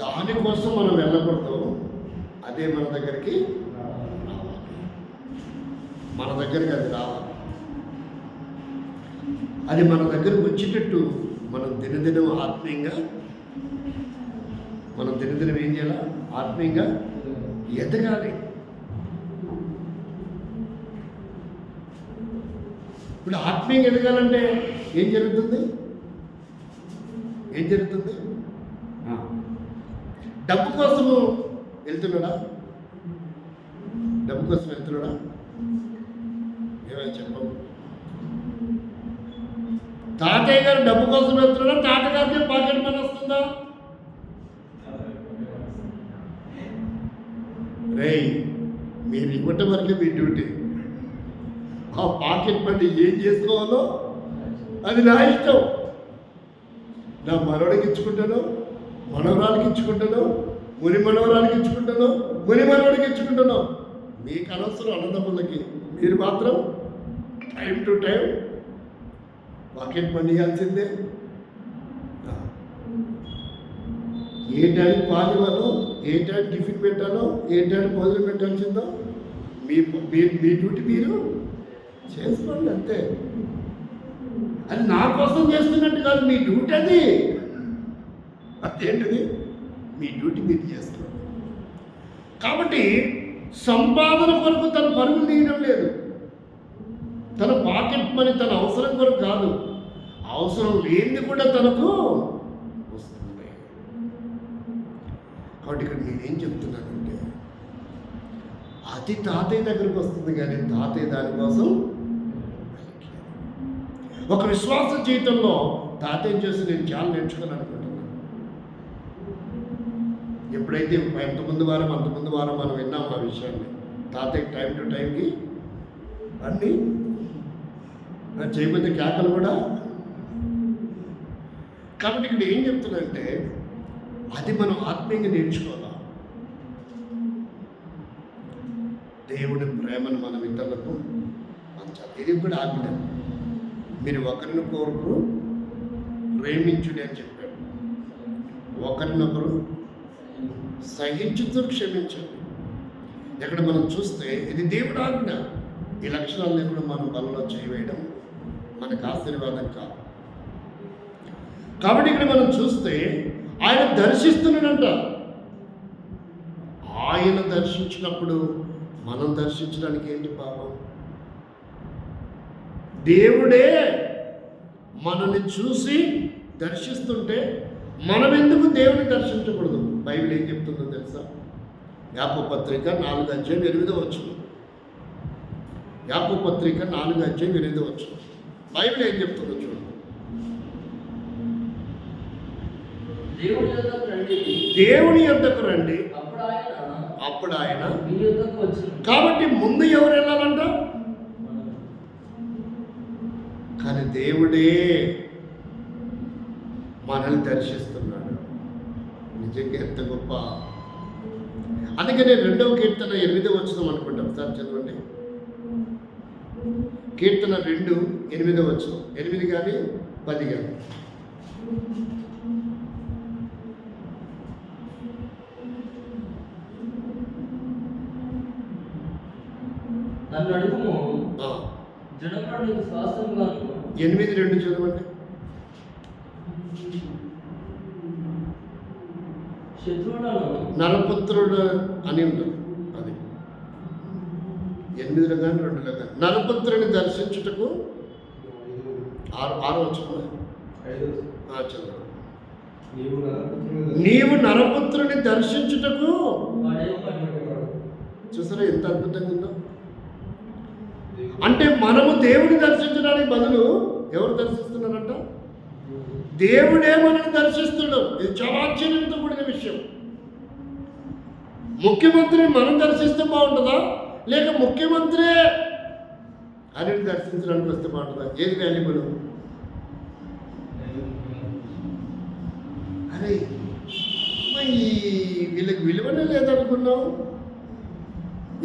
దానికోసం మనం వెళ్ళకూడదు, అదే మన దగ్గరికి రావాలి. మన దగ్గరికి అది రావాలి. అది మన దగ్గరకు వచ్చేటట్టు మనం దినదినం ఆత్మీయంగా ఏం చేయాలి? ఆత్మీయంగా ఎదగాలి. ఇప్పుడు ఆత్మీయంగా ఎదగాలంటే ఏం జరుగుతుంది? డబ్బు కోసము వెళ్తున్నాడా? ఏమైనా చెప్పవు. తాతయ్య గారు డబ్బు కోసం వెళ్తున్నాడా? తాతగారికి పాకెట్ మనీ వస్తుందా? రేయ్, మీరు ఇవ్వటం వరకే మీ డ్యూటీ. ఆ పాకెట్ మనీ ఏం చేసుకోవాలో అది నా ఇష్టం. నా మనవడికి ఇచ్చుకుంటాను, మనవరాలకి ఇచ్చుకుంటాను, ముని మనవరాలకి ఇచ్చుకుంటాను, ముని మనవడికి ఇచ్చుకుంటాను. మీకు అనవసరం అన్నదమ్ములకి. మీరు మాత్రం time to time pocket money ఇవ్వాల్సిందే. ఏ టైంకి పాలు ఇవ్వాలో, ఏ టైం టిఫిన్ పెట్టాలో, ఏ టైం భోజనం పెట్టాల్సిందో మీ డ్యూటీ మీరు చేసుకోండి అంతే. అది నా కోసం చేస్తున్నట్టు కాదు, మీ డ్యూటీ అది. అదేంటిది? మీ డ్యూటీ మీరు చేసుకోండి. కాబట్టి సంపాదన కొరకు తన పరుగులు తీయడం లేదు. తన పాకెట్ మనీ తన అవసరం కొరకు కాదు, అవసరం లేనిది కూడా తనకు వస్తుంది. కాబట్టి ఇక్కడ నేనేం చెప్తున్నానంటే అది తాతయ్య దగ్గరకు వస్తుంది, కానీ తాతయ్య దానికోసం ఒక విశ్వాస జీవితంలో తాతయ్య చేసి నేను చాలా నేర్చుకుని అనుకుంటున్నాను. ఎప్పుడైతే అంతకుముందు వారం మనం విన్నాం ఆ విషయాన్ని. తాతయ్య టైం టు టైంకి అన్నీ చేయబోతే కేకలు కూడా. కాబట్టి ఇక్కడ ఏం చెప్తుందంటే అది మనం ఆత్మీయంగా నేర్చుకోవాలా. దేవుడి ప్రేమను మనం ఇతరులకు పంచాలి. ఇది కూడా ఆజ్ఞ. మీరు ఒకరిని కోరుకు ప్రేమించుడి అని చెప్పాడు. ఒకరినొకరు సహించుతూ క్షమించండి. ఎక్కడ మనం చూస్తే ఇది దేవుడు ఆజ్ఞ. ఈ లక్షణాలు లేకుండా మనం బలలో చేయవేయడం మనకు ఆశీర్వాదం కాదు. కాబట్టి ఇక్కడ మనం చూస్తే ఆయన దర్శిస్తున్నాడంట. ఆయన దర్శించినప్పుడు మనం దర్శించడానికి ఏంటి పాపం? దేవుడే మనల్ని చూసి దర్శిస్తుంటే మనం ఎందుకు దేవుని దర్శించకూడదు? బైబిల్ ఏం చెప్తుందో తెలుసా? యాకోబు పత్రిక 4:8. యాకోబు పత్రిక 4:8. బైబిల్ ఏం చెప్తుందో చూడండి. దేవుని యొద్దకు రండి, అప్పుడు ఆయన. కాబట్టి ముందు ఎవరు వెళ్ళాలంట? కానీ దేవుడే మనల్ని దర్శిస్తున్నాడు. నిజంగా ఎంత గొప్ప. అందుకనే 2వ కీర్తన 8 అనుకుంటాం. సార్ చదవండి. కీర్తన 2:8. 8 కానీ 10 కానీ. నన్ను అడుగుము, జనములను నీకు శ్వాసముగాను. 8:2 చదవండి. శత్రువులను నరపుత్రుడు అని ఉంటుంది. అది 8లో కానీ 2లో కానీ. నరపుత్రుని దర్శించుటకు 6వ వచనం చదవండి. నీవు నరపుత్రుని దర్శించుటకు. చూసారా ఎంత అద్భుతంగా ఉందో? అంటే మనము దేవుడిని దర్శించడానికి బదులు ఎవరు దర్శిస్తున్నారంట? దేవుడే మనల్ని దర్శిస్తున్నాడు. ఇది చాలా ఆశ్చర్యంతో కూడిన విషయం. ముఖ్యమంత్రిని మనం దర్శిస్తే బాగుంటుందా, లేక ముఖ్యమంత్రే ఆయనని దర్శించడానికి వస్తే బాగుంటుందా? ఏది వాల్యుబుల్? అరే వీళ్ళకి విలువనే లేదనుకున్నాం.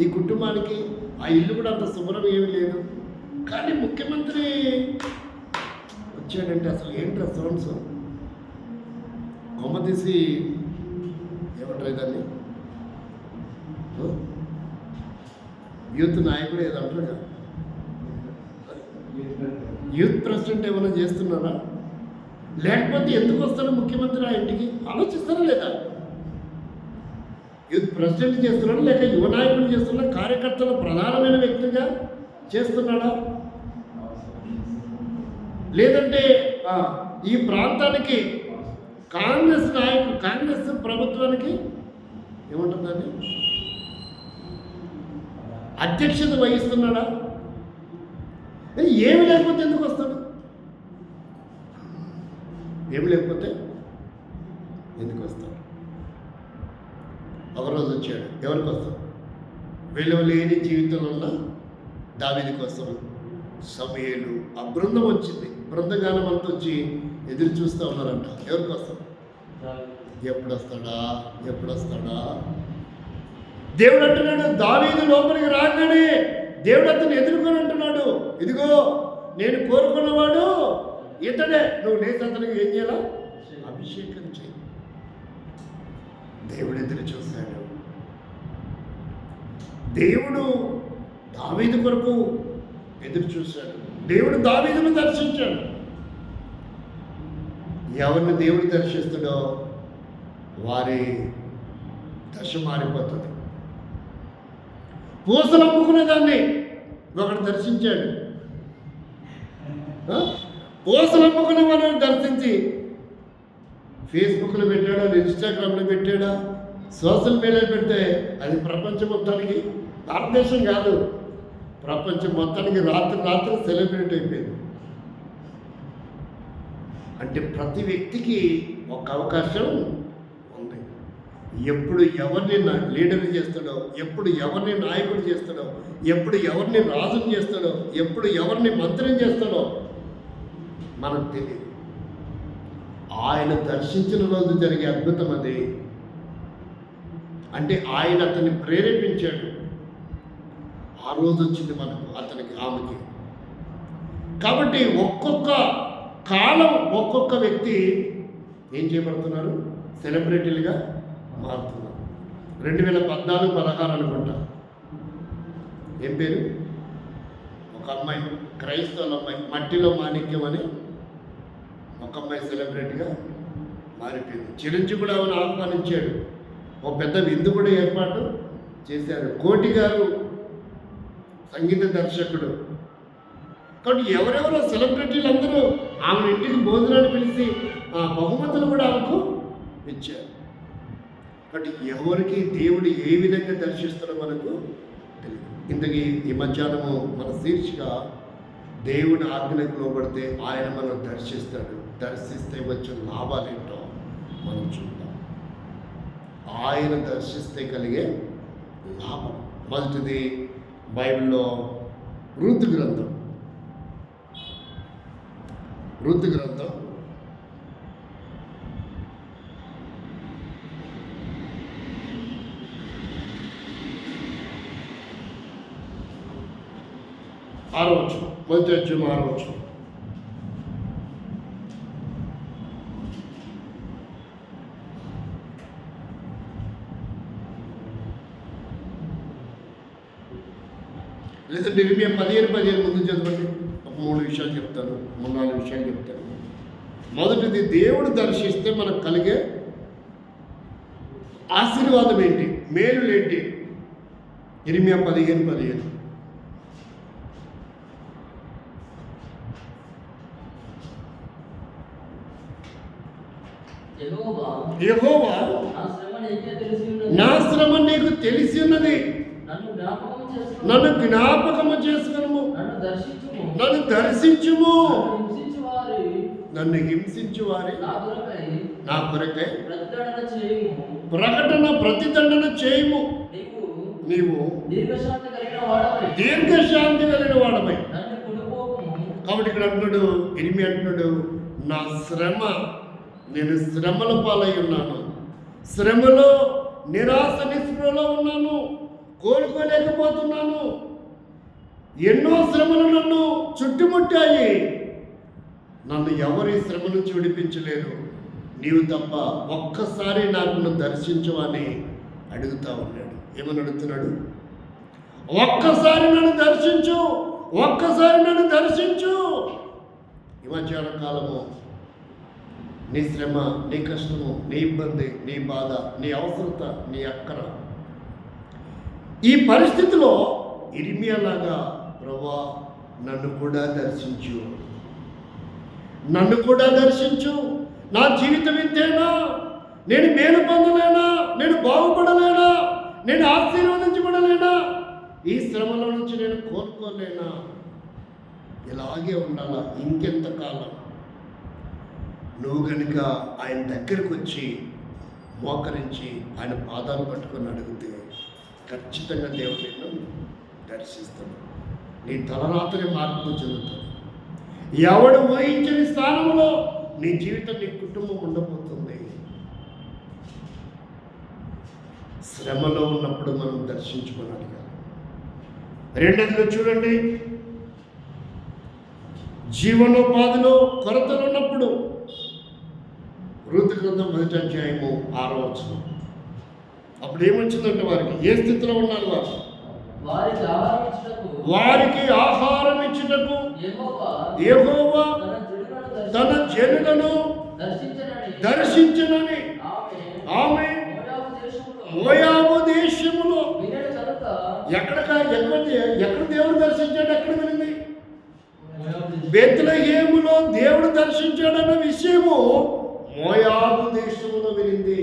ఈ కుటుంబానికి ఆ ఇల్లు కూడా అంత శుభ్రం ఏమీ లేదు. కానీ ముఖ్యమంత్రి వచ్చాడంటే అసలు ఏంట్రా సౌండ్స్? కొమ్మ తీసి ఏమంటారు దాన్ని? యూత్ నాయకుడు ఏదో అంటారు కదా. యూత్ ప్రెసిడెంట్ ఏమైనా చేస్తున్నారా? లేకపోతే ఎందుకు వస్తాడు ముఖ్యమంత్రి ఆ ఇంటికి? ఆలోచిస్తారా లేదా? యూత్ ప్రెసిడెంట్ చేస్తున్నాడా, లేక యువ నాయకులు చేస్తున్నా, కార్యకర్తల ప్రధానమైన వ్యక్తిగా చేస్తున్నాడా? లేదంటే ఈ ప్రాంతానికి కాంగ్రెస్ ప్రభుత్వానికి ఏముంటుందండి అధ్యక్షత వహిస్తున్నాడా? ఏమి లేకపోతే ఎందుకు వస్తాడు? ఏమి లేకపోతే ఎందుకు వస్తాడు? ఒకరోజు వచ్చాడు. ఎవరి కోసం? విలువ లేని జీవితంలో ఉన్న దావీదు కోసం. సమూయేలు ఆ బృందం వచ్చింది. బృందగానం అంతా వచ్చి ఎదురు చూస్తూ ఉన్నారంట. ఎవరి కోసం? ఎప్పుడొస్తాడా? దేవుడు అంటున్నాడు, దావీదు లోపలికి రాగానే దేవుడు అతను ఎదుర్కొని అంటున్నాడు, ఇదిగో నేను కోరుకున్నవాడు ఇతడే, నువ్వు లేచి అతనికి ఏం చేయాలా? అభిషేకం చేయి. దేవుడు ఎదురు చూశాడు. దేవుడు దావీదు కొరకు ఎదురు చూశాడు. దేవుడు దావీదును దర్శించాడు. ఎవరిని దేవుడు దర్శిస్తాడో వారి దశ మారిపోతుంది. పూసలు అమ్ముకునే దాన్ని ఒకడు దర్శించాడు. పూసలు అమ్ముకునే వాళ్ళని దర్శించి ఫేస్బుక్లో పెట్టాడా, ఇన్స్టాగ్రామ్లో పెట్టాడా, సోషల్ మీడియాలో పెడితే అది ప్రపంచం మొత్తానికి, భారతదేశం కాదు ప్రపంచం మొత్తానికి రాత్రి సెలబ్రేట్ అయిపోయింది. అంటే ప్రతి వ్యక్తికి ఒక అవకాశం ఉంది. ఎప్పుడు ఎవరిని లీడర్ చేస్తాడో, ఎప్పుడు ఎవరిని నాయకుడు చేస్తాడో, ఎప్పుడు ఎవరిని రాజుని చేస్తాడో, ఎప్పుడు ఎవరిని మంత్రిని చేస్తాడో మనకు తెలియదు. ఆయన దర్శించిన రోజు జరిగే అద్భుతం అది. అంటే ఆయన అతన్ని ప్రేరేపించాడు. ఆ రోజు వచ్చింది మనకు, అతనికి, ఆమెకి. కాబట్టి ఒక్కొక్క కాలం ఒక్కొక్క వ్యక్తి ఏం చేయబడుతున్నారు? సెలబ్రిటీలుగా మారుతున్నారు. 2014-16 అనుకుంటా. ఏం పేరు? ఒక అమ్మాయి, క్రైస్తవుల అమ్మాయి, మట్టిలో మాణిక్యం అని ఒక అమ్మాయి సెలబ్రిటీగా మారిపోయింది. చిరంజీవి కూడా ఆమెను ఆహ్వానించాడు. ఒక పెద్ద విందు కూడా ఏర్పాటు చేశారు. కోటి గారు సంగీత దర్శకుడు. కాబట్టి ఎవరెవరో సెలబ్రిటీలు అందరూ ఆమె ఇంటికి భోజనాన్ని పిలిచి బహుమతులు కూడా ఆమెకు ఇచ్చారు. కాబట్టి ఎవరికి దేవుడు ఏ విధంగా దర్శిస్తాడో మనకు తెలియదు. ఇంతకీ ఈ మధ్యాహ్నము మన శీర్షిక దేవుని ఆజ్ఞకు లోబడితే ఆయన మనం దర్శిస్తాడు. దర్శిస్తే వచ్చే లాభాలేంటో మనం చూద్దాం. ఆయన దర్శిస్తే కలిగే లాభం మొదటిది బైబిల్లో రూతు గ్రంథం. రూతు గ్రంథం 6వ వచనం, మొదటి అధ్యాయం 6వ వచనం. లేదంటే ఇరిమియా 15 ముందు చదవండి. ఒక 3 విషయాలు చెప్తాను, 3-4 విషయాలు చెప్తాను. మొదటిది, దేవుడు దర్శిస్తే మనకు కలిగే ఆశీర్వాదం ఏంటి, మేలులు ఏంటి? ఇరిమియా 15:15. యెహోవా నా శ్రమ నీకు తెలిసి ఉన్నది, నన్ను జ్ఞాపకము చేసుకును, నన్ను దర్శించుము, నన్ను హింసించు వారి నా కొరకై ప్రకటన ప్రతిదండన చేయము, నీవు దీర్ఘశాంతి కలిగిన వాడమై. కాబట్టి ఇక్కడ అంటున్నాడు, ఇరిమియా అంటున్నాడు, నా శ్రమ, నేను శ్రమల పాలై ఉన్నాను, శ్రమలో నిరాశ నిస్పృహలో ఉన్నాను, కోలుకోలేకపోతున్నాను. ఎన్నో శ్రమలు నన్ను చుట్టుముట్టాయి, నన్ను ఎవరి శ్రమ నుంచి విడిపించలేరు, నీవు తప్ప, ఒక్కసారి నాకు నన్ను దర్శించవని అడుగుతా ఉన్నాడు. ఏమని అడుగుతున్నాడు? ఒక్కసారి నన్ను దర్శించు, ఒక్కసారి నన్ను దర్శించు. ఈ మధ్యాహ్న కాలము నీ శ్రమ, నీ కష్టము, నీ ఇబ్బంది, నీ బాధ, నీ అవసరత, నీ అక్కర, ఈ పరిస్థితిలో ఇర్మియాలాగా, ప్రభువా నన్ను కూడా దర్శించు, నన్ను కూడా దర్శించు, నా జీవితం ఇంతేనా, నేను మేలు పొందలేనా, నేను బాగుపడలేనా, నేను ఆశీర్వదించబడలేనా, ఈ శ్రమల నుంచి నేను కోరుకోలేనా, ఇలాగే ఉండాలా ఇంకెంతకాలం? నువ్వు కనుక ఆయన దగ్గరకు వచ్చి మోకరించి ఆయన పాదాలు పట్టుకొని అడిగితే ఖచ్చితంగా దేవుడు నిన్ను దర్శిస్తాడు. నీ తలరాత్రి మార్పు చెందుతాడు. ఎవడు ఊహించని స్థానంలో నీ జీవితం, నీ కుటుంబం ఉండబోతుంది. శ్రమలో ఉన్నప్పుడు మనం దర్శించుకొని అడగాలి. రెండోదిలో చూడండి, జీవనోపాధిలో కొరతలు ఉన్నప్పుడు, రూతు గ్రంథం 1వ అధ్యాయము 6వ వచనం. అప్పుడు ఏమొచ్చిందంటే, వారికి ఏ స్థితిలో ఉన్నారు వారు? వారికి ఆహారం ఇచ్చుటకు యెహోవా తన జనులను దర్శించనని ఆమె మోయాబు దేశములో ఎక్కడ దేవుడు దర్శించాడు? ఎక్కడ వినింది? బెత్లెహేములో దేవుడు దర్శించాడన్న విషయము మోయాబు దేశంలో వినింది.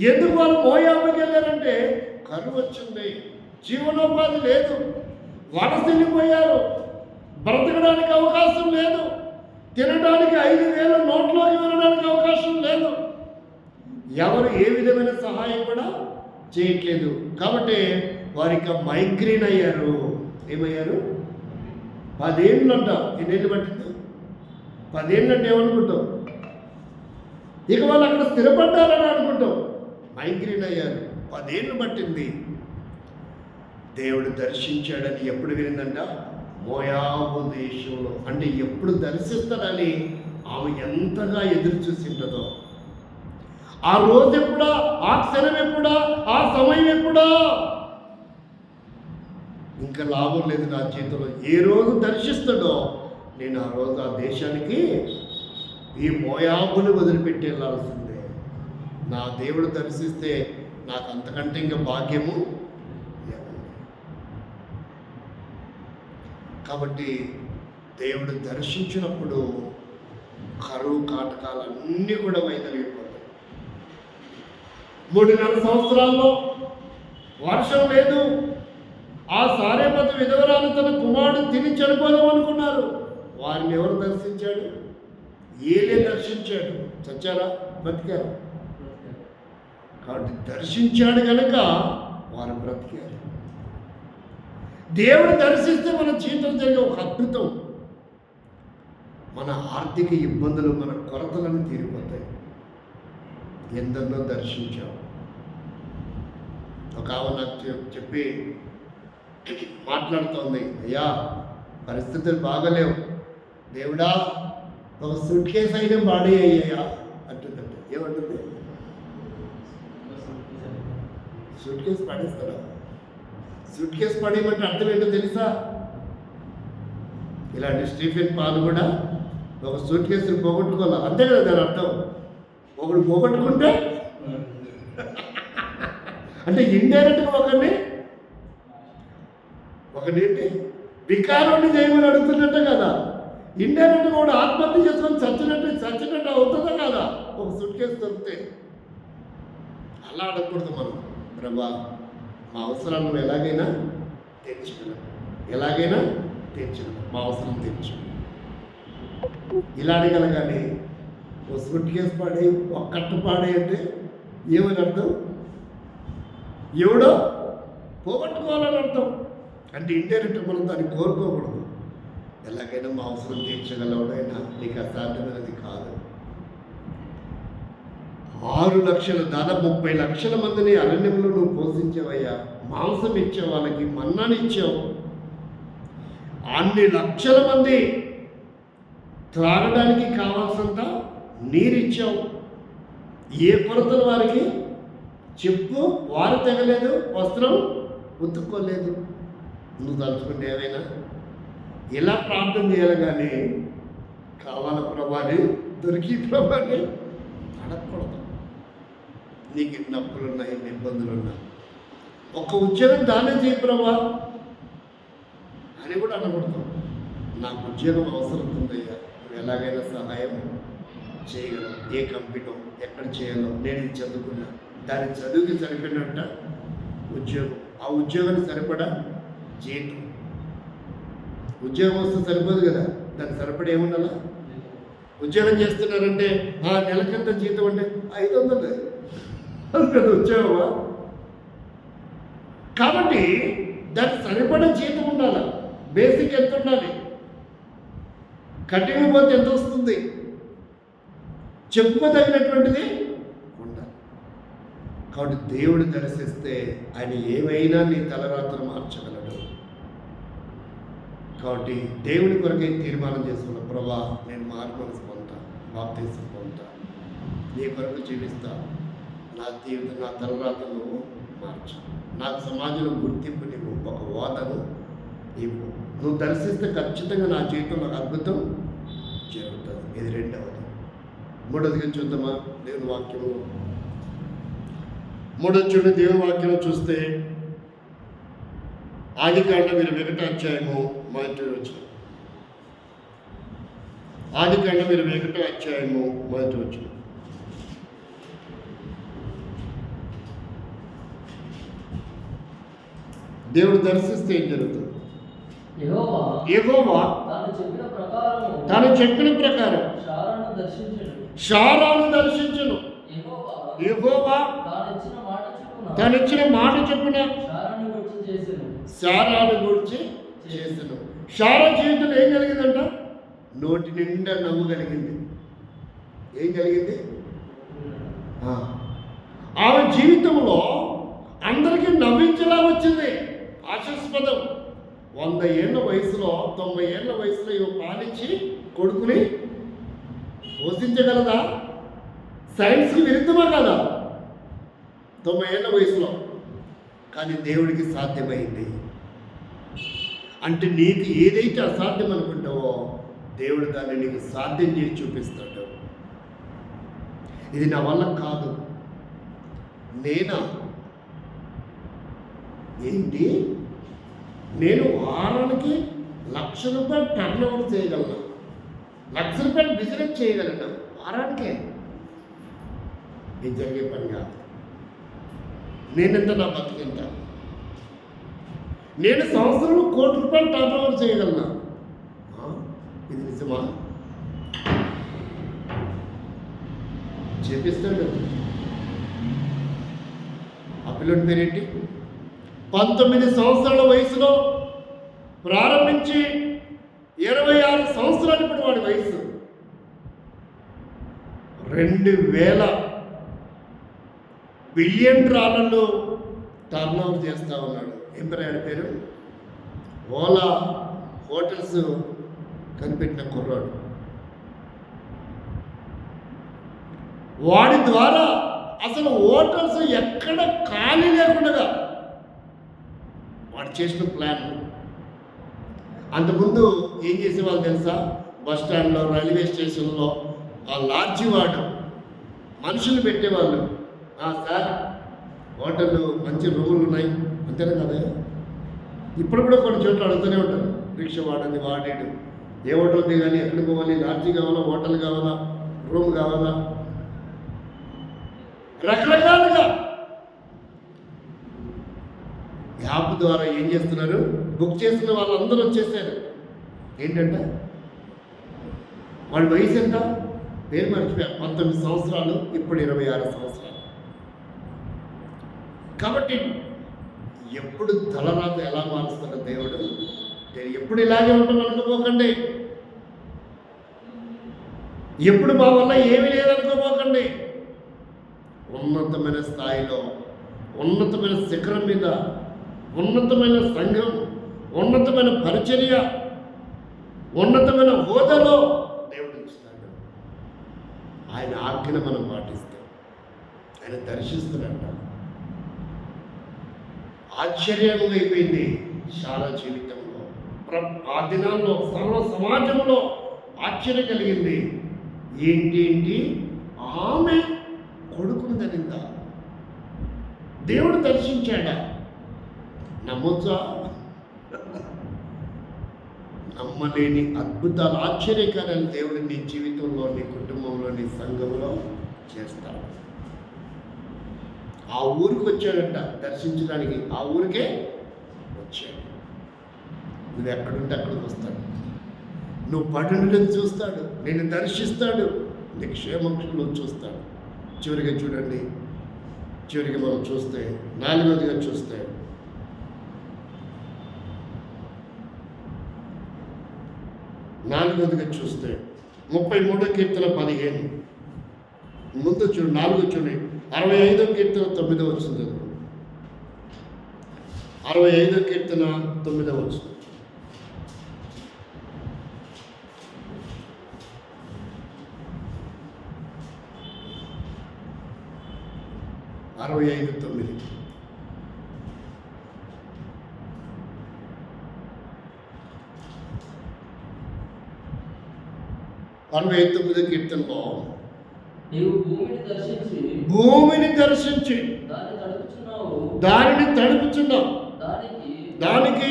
ఎందుకు వాళ్ళు మోయాబుకి వెళ్ళారంటే, కరువు వచ్చింది, జీవనోపాధి లేదు, వలసెళ్ళిపోయారు, బ్రతకడానికి అవకాశం లేదు, తినడానికి 5,000 నోట్లోకి వెళ్ళడానికి అవకాశం లేదు. ఎవరు ఏ విధమైన సహాయం కూడా చేయట్లేదు. కాబట్టి వారికి మైగ్రేన్ అయ్యారు. ఏమయ్యారు? 10 ఏళ్ళు అంట. ఎన్నేళ్ళు పట్టింది? 10 ఏళ్ళు అంటే ఏమనుకుంటావు? ఇక వాళ్ళు అక్కడ స్థిరపడ్డారని అనుకుంటాం. మైగ్రేన్ అయ్యారు. 10 ఏళ్ళు పట్టింది. దేవుడు దర్శించాడని ఎప్పుడు వినిందంట? మోయాబు దేశంలో. అంటే ఎప్పుడు దర్శిస్తాడని ఆమె ఎంతగా ఎదురు చూసింటుందో. ఆ రోజు ఎప్పుడా, ఆ క్షణం ఎప్పుడా, ఆ సమయం ఎప్పుడా? ఇంకా లాభం లేదు నా చేతిలో. ఏ రోజు దర్శిస్తాడో నేను ఆ రోజు ఆ దేశానికి ఈ మోయాబుని వదిలిపెట్టి వెళ్ళాల్సిందే. నా దేవుడు దర్శిస్తే నాకు అంతకంటే ఇంకా భాగ్యము ఏముంది? కాబట్టి దేవుడు దర్శించినప్పుడు కరువు కాటకాలన్నీ కూడా వైదొలిగిపోతాయి. 3.5 సంవత్సరాల్లో వర్షం లేదు. ఆ సారేపతి విధవరాలు తన కుమారుడు తిని చనిపోదాం అనుకున్నారు. వారిని ఎవరు దర్శించాడు? ఏలే దర్శించాడు. చచ్చారా? బ్రతికారు. కాబట్టి దర్శించాడు కనుక వారు బ్రతికారు. దేవుడు దర్శిస్తే మన జీవితం జరిగే ఒక అద్భుతం. మన ఆర్థిక ఇబ్బందులు, మన కొరతలను తీరిపోతాయి. ఎందరినో దర్శించాం. ఒక ఆమె నాకు చెప్పి మాట్లాడుతోంది, అయ్యా పరిస్థితులు బాగలేవు, దేవుడా ఒక సూట్ కేసు అయినా బాడీ అయ్యాయా అంటుందంటే. ఏమంటుంది? సూట్ కేసు పడేస్తారా? సూట్ కేసు పడేయమంటే అర్థం ఏంటో తెలుసా? ఇలాంటి స్టీఫెన్ పాల్ కూడా ఒక సూట్ కేసుని పోగొట్టుకోవాలి, అంతే కదా దాని అర్థం. ఒకడు పోగొట్టుకుంటే అంటే ఇండైరెక్ట్గా ఒకటి వికారాన్ని చేయమని అడుగుతున్నట్టే కదా. ఇండైరెక్ట్గా కూడా ఆత్మహత్య చేసుకొని చచ్చినట్టు అవుతుందా కదా ఒక సూట్ కేసు దొరికితే. అలా అడగకూడదు మనం. ప్రభా మా అవసరాలు నువ్వు ఎలాగైనా తీర్చగలవు, మా అవసరం తీర్చు, ఇలా అడగలగానే ఓ సూట్ కేసు పాడే, ఒక కట్టు పాడే అంటే ఏమని అర్థం? ఎవడో పోగొట్టుకోవాలని అర్థం. అంటే ఇండైరెక్ట్ మనం దాన్ని కోరుకోకూడదు. ఎలాగైనా మా అవసరం తీర్చగలవాడైనా నీకు అసాధ్యమైనది కాదు. 6 లక్షలు, దాదాపు 30 లక్షల మందిని అరణ్యంలో నువ్వు పోషించావయ్యా. మాంసం ఇచ్చావు, వాళ్ళకి మన్నాని ఇచ్చావు. అన్ని లక్షల మంది త్రాగడానికి కావాల్సినంత నీరిచ్చావు. ఏ కొరతలు వారికి చెప్పు, వారు తెగలేదు, వస్త్రం ఉతుక్కోలేదు. నువ్వు తలుచుకుంటే ఏమైనా ఇలా ప్రార్థన చేయాలి. కానీ కావాల ప్రభాని, దొరికి ప్రభాని అడగకూడదు. నీకు ఎన్ని అప్పులున్నాయి, ఎన్ని ఇబ్బందులు ఉన్నాయి, ఒక్క ఉద్యోగం దానే చేయి ప్రభా అని కూడా అనకూడదు. నాకు ఉద్యోగం అవసరం ఉందయ్యా, నువ్వు ఎలాగైనా సహాయం చేయగలవు. ఏ కంపెనీ ఎక్కడ చేయాలో నేను ఇది చదువుకున్నా, దాని చదువుకి సరిపడినట్ట ఉద్యోగం, ఆ ఉద్యోగానికి సరిపడా జీతం. ఉద్యోగం వస్తే సరిపోదు కదా, దానికి సరిపడి ఏముండాలా? ఉద్యోగం చేస్తున్నారంటే నెలకింత జీతం అంటే 500 అది కదా ఉద్యోగమా? కాబట్టి దానికి సరిపడా జీతం ఉండాలి. బేసిక్ ఎంత ఉండాలి? కట్టిన పోతే ఎంత వస్తుంది? చెప్పుకోదగినటువంటిది ఉండాలి. కాబట్టి దేవుడు దర్శిస్తే ఆయన ఏమైనా నీ తలరాత్రులు మార్చగలడు. కాబట్టి దేవుని కొరకే తీర్మానం చేసుకున్న, ప్రభా నేను మారు మనసు పొందుతా, బాప్తీసం పొందుతా, నీ కొరకు జీవిస్తా, నా జీవితం, నా తలరాత్రులు నువ్వు మార్చు, నాకు సమాజంలో గుర్తింపు నీవు, ఒక హోదాను నీవు. నువ్వు దర్శిస్తే ఖచ్చితంగా నా జీవితంలో అద్భుతం జరుగుతుంది. ఇది 2వది. 3వదిగా చూద్దామా? దేవుని వాక్యము 3వ చూడండి. దేవుని వాక్యం చూస్తే ఆదికాండం 21వ అధ్యాయము 1వ వచనం. ఆదికాండం 21వ అధ్యాయము 1వ వచనం. దేవుడు దర్శిస్తే ఏం జరుగుతుంది? యెహోవా తాను చెప్పిన ప్రకారం షారాను దర్శించును. యెహోవా తానిచ్చిన మాట చొప్పున తనిచ్చిన మాట చొప్పున శారాన్ని గురించి చేసెను. శారాను గురించి చేసెను. శారా జీవితంలో ఏం కలిగిందంట? నోటి నిండా నవ్వు కలిగింది. ఏం కలిగింది? ఆమె జీవితంలో అందరికీ నవ్వించేలా వచ్చింది. ఆశాస్పదం. 100 ఏళ్ళ వయసులో 90 ఏళ్ళ వయసులో ఇవి పాలించి కొడుకుని పోషించగలదా? సైన్స్కి విరుద్ధమా కదా? 90 ఏళ్ళ వయసులో. కానీ దేవుడికి సాధ్యమైంది. అంటే నీకు ఏదైతే అసాధ్యం అనుకుంటావో దేవుడు దాన్ని నీకు సాధ్యం చేసి చూపిస్తాడు. ఇది నా వల్ల కాదు. నేనా ఏంటి? నేను వారానికి ₹1,00,000 టర్న్ ఓవర్ చేయగలను, ₹1,00,000 బిజినెస్ చేయగలను వారానికే. ఇది జరిగే పని కాదు. నేనెంత, నా బతికెంత? నేను సంవత్సరంలో ₹1,00,00,000 టర్న్ ఓవర్ చేయగలనా? ఇది నిజమా? చేపిస్తాడు. ఆ పిల్లడి పేరేంటి? 19 సంవత్సరాల వయసులో ప్రారంభించి 26 సంవత్సరాలు ఇప్పుడు వాడి వయసు. 2,000 బిలియన్ డాలర్లు టర్న్ ఓవర్ చేస్తా ఉన్నాడు. ఏం పేరు? ఓలా హోటల్స్ కనిపెట్టిన కుర్రాడు. వాడి ద్వారా అసలు హోటల్స్ ఎక్కడ ఖాళీ లేకుండా వాడు చేసిన ప్లాన్. అంతకుముందు ఏం చేసేవాళ్ళు తెలుసా? బస్ స్టాండ్లో, రైల్వే స్టేషన్లో ఆ లాడ్జి వాడు మనుషులు పెట్టేవాళ్ళు. సార్ హోటల్ మంచి రూములు ఉన్నాయి, అంతేనా కదా? ఇప్పుడు కూడా కొన్ని చోట్ల అడుగుతూనే ఉంటారు. రిక్షా వాడండి, వాడాడు, ఏ హోటల్ దిగాలి, ఎక్కడికి పోవాలి, లాడ్జి కావాలా, హోటల్ కావాలా, రూమ్ కావాలా, రకరకాలుగా యాప్ ద్వారా ఏం చేస్తున్నారు? బుక్ చేస్తున్న వాళ్ళందరూ వచ్చేసారు. ఏంటంటే వాడి వయసు ఎంత? పేరు మర్చిపోయా. 19 సంవత్సరాలు, ఇప్పుడు 26 సంవత్సరాలు. కాబట్టి ఎప్పుడు తలరాత ఎలా మారుస్తాడు దేవుడు? ఎప్పుడు ఇలాగే ఉంటాం అనుకోపోకండి. ఎప్పుడు మా వల్ల ఏమీ లేదనుకోపోకండి. ఉన్నతమైన స్థాయిలో, ఉన్నతమైన శిఖరం మీద, ఉన్నతమైన సంఘం, ఉన్నతమైన పరిచర్య, ఉన్నతమైన హోదాలో దేవుడు ఇస్తాడు. ఆయన ఆజ్ఞ మనం పాటిస్తాం. ఆయన దర్శిస్తున్నట్ట. ఆశ్చర్యంగా అయిపోయింది శారా జీవితంలో. ఆ దినాల్లో సర్వ సమాజంలో ఆశ్చర్యం కలిగింది. ఏంటి ఆమె కొడుకును దనిందా? దేవుడు దర్శించాడా? నమ్మొచ్చా? నమ్మలేని అద్భుతాలు, ఆశ్చర్యకారాలు దేవుడు నీ జీవితంలో, నీ కుటుంబంలో, నీ సంఘంలో చేస్తాడు. ఆ ఊరికి వచ్చాడంట దర్శించడానికి. ఆ ఊరికే వచ్చాడు. నువ్వు ఎక్కడుంటే అక్కడికి వస్తాడు. నువ్వు పడుండని చూస్తాడు, నేను దర్శిస్తాడు, నీ క్షేమక్షంలో చూస్తాడు. చివరిగా చూడండి, చివరిగా మనం చూస్తే 4వదిగా చూస్తే 33వ కీర్తన 15 ముందు చూడు, 4 చూడండి. 65వ కీర్తన 9వ వచనం. 65వ కీర్తన 9వ వచనం. 65:9. అరవై 9వ కీర్తనలో నీవు భూమిని దర్శించి దానిని తడుపుచున్నావు. దానికి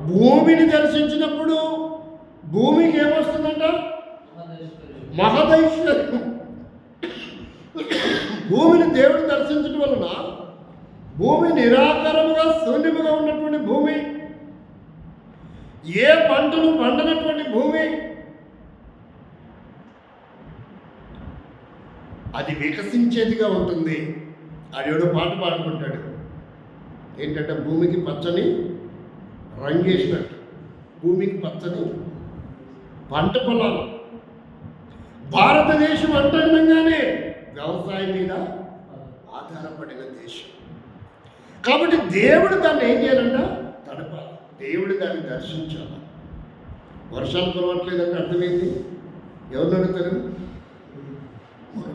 భూమిని దర్శించినప్పుడు భూమికి ఏమొస్తుందంట? మహదైశ్వర్యం. భూమిని దేవుడు దర్శించడం వలన భూమి నిరాకారముగా, శూన్యముగా ఉన్నటువంటి భూమి, ఏ పంటను పండనటువంటి భూమి, అది వికసించేదిగా ఉంటుంది. ఆడేడో పాట పాడుకుంటాడు, ఏంటంటే భూమికి పచ్చని రంగేసినట్టు, భూమికి పచ్చని పంట పొలాలు. భారతదేశం అంటగానే వ్యవసాయం మీద ఆధారపడిన దేశం. కాబట్టి దేవుడు దాన్ని ఏం చేయాలంట? తడపాలి. దేవుడు దాన్ని దర్శించాలి. వర్షాలు కురవట్లేదంటే అర్థమైంది. ఎవరిని అడుగుతారు?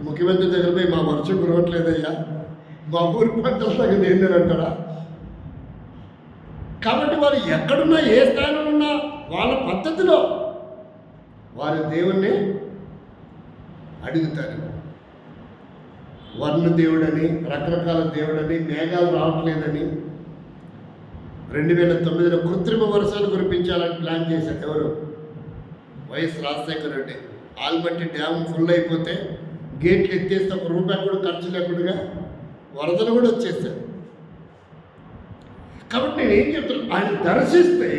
ముఖ్యమంత్రి దగ్గర పోయి మా వర్షం కురవట్లేదయ్యా, మా ఊరి పంటలు తగ్గదు ఏందని అంటారా? కాబట్టి వారు ఎక్కడున్నా, ఏ స్థానంలో ఉన్నా, వాళ్ళ పద్ధతిలో వారు దేవుణ్ణి అడుగుతారు. వర్ణ దేవుడని, రకరకాల దేవుడని, మేఘాలు రావట్లేదని, 2009లో కృత్రిమ వర్షాలు కురిపించాలని ప్లాన్ చేశారు. ఎవరు? YS Rajasekhara Reddy. Almatti dam full అయిపోతే గేట్లు ఎత్తేస్తే ₹1 కూడా ఖర్చు లేకుండా వరదలు కూడా వచ్చేసారు. కాబట్టి నేను ఏం చెప్తాను, ఆయన దర్శిస్తే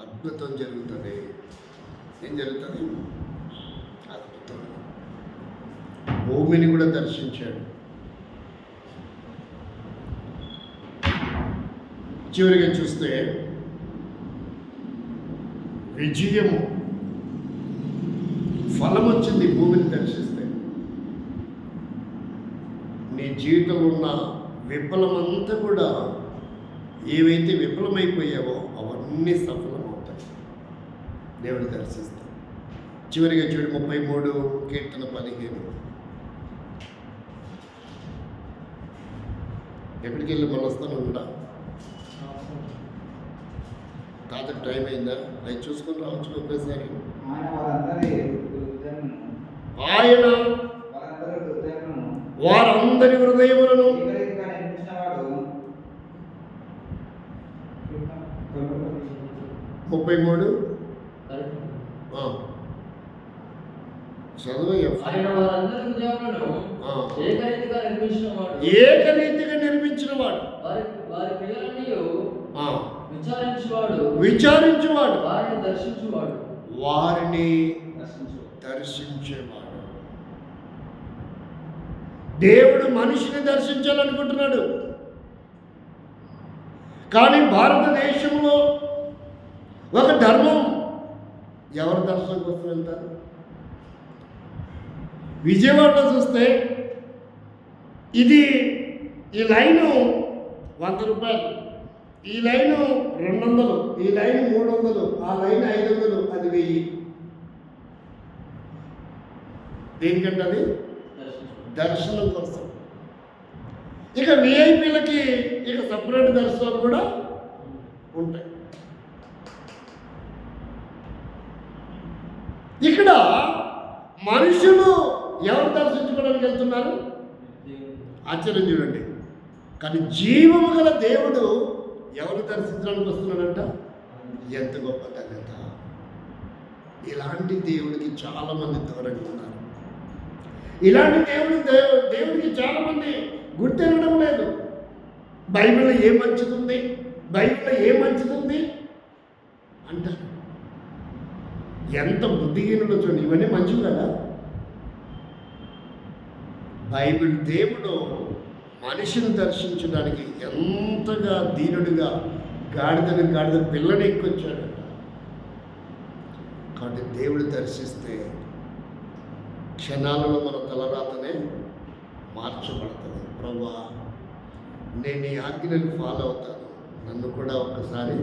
అద్భుతం జరుగుతుంది. ఏం జరుగుతుంది? అద్భుతం. భూమిని కూడా దర్శించాడు. చివరిగా చూస్తే విజయము, ఫలం వచ్చింది భూమిని దర్శిస్తే. నీ జీవితంలో ఉన్న విఫలమంతా కూడా, ఏవైతే విఫలమైపోయావో అవన్నీ సఫలమవుతాయి దేవుడు దర్శిస్తాడు. చివరిగా చూడు 33 కీర్తన 15. ఎక్కడికి వెళ్ళి మళ్ళీ వస్తాను కూడా తాతకు టైం అయిందా? అవి చూసుకొని రావచ్చు ఒకేసారి. ఆయన వారందరి హృదయములను 33 చదువు. ఏకరీతిగా నిర్మించిన వాడు, విచారించువాడు, వారిని దర్శించేవాడు. దేవుడు మనిషిని దర్శించాలనుకుంటున్నాడు. కానీ భారతదేశంలో ఒక ధర్మం, ఎవరి దర్శనం కోసం వెళ్తారు? విజయవాడలో చూస్తే ఈ లైను ₹100, ఈ లైను 200, ఈ లైన్ 300, ఆ లైన్ 500, అది 1000. దేనికంటే అది దర్శనం కోసం. ఇక విఐపీలకి ఇక సపరేట్ దర్శనాలు కూడా ఉంటాయి. ఇక్కడ మనుషులు ఎవరు దర్శించుకోవడానికి వెళ్తున్నారు? ఆశ్చర్యం చూడండి. కానీ జీవము గల దేవుడు ఎవరు దర్శించడానికి వస్తున్నాడంట? ఎంత గొప్ప ధన్యత! ఇలాంటి దేవుడికి చాలామంది దూరంగా ఉన్నారు. ఇలాంటి దేవుడికి చాలామంది గుర్తెరగడం లేదు. బైబిల్లో ఏ మంచిది, బైబిల్లో ఏ మంచిది అంటారు. ఎంత బుద్ధిహీనులో చూడండి. ఇవన్నీ మంచివి కదా. బైబిల్ దేవుడు మనిషిని దర్శించడానికి ఎంతగా దీనుడిగా గాడిద పిల్లని ఎక్కొచ్చాడంట. కాబట్టి దేవుడు దర్శిస్తే క్షణాలలో మన తలరాతనే మార్చబడుతుంది. ప్రభువా, నేను నీ ఆజ్ఞలను ఫాలో అవుతాను, నన్ను కూడా ఒక్కసారి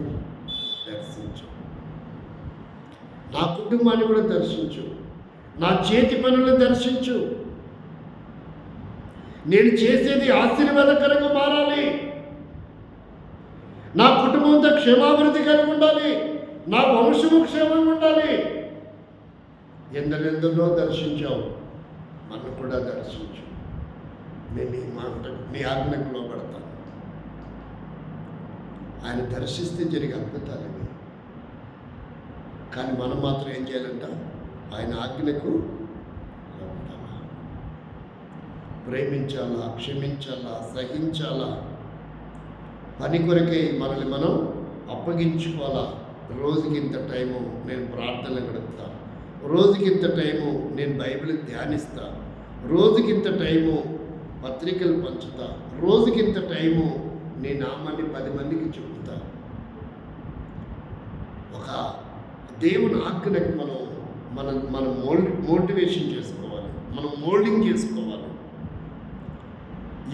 దర్శించు. నా కుటుంబాన్ని కూడా దర్శించు, నా చేతి పనులను దర్శించు. నేను చేసేది ఆశీర్వాదకరంగా మారాలి. నా కుటుంబంతో క్షేమాభివృద్ధి కలిగి ఉండాలి. నా వంశము క్షేమంగా ఉండాలి. ఎందరెందరో దర్శించావు, నన్ను కూడా దర్శించు. నేను నీ ఆజ్ఞకు లోపడతాను. ఆయన దర్శిస్తే జరిగే అద్భుతాలు ఇవి. కానీ మనం మాత్రం ఏం చేయాలంట? ఆయన ఆజ్ఞకు లోపడాలా, ప్రేమించాలా, క్షమించాలా, సహించాలా, పని కొరకే మనల్ని మనం అప్పగించుకోవాలా. రోజుకి ఇంత టైము నేను ప్రార్థనలు గడుపుతా, రోజుకి ఇంత టైము నేను బైబిల్ ధ్యానిస్తా, రోజుకింత టైము పత్రికలు పంచుతా, రోజుకింత టైము నీ నామాన్ని 10 మందికి చెప్తా. ఒక దేవుని ఆజ్ఞకి మనం మోటివేషన్ చేసుకోవాలి, మనం మోల్డింగ్ చేసుకోవాలి.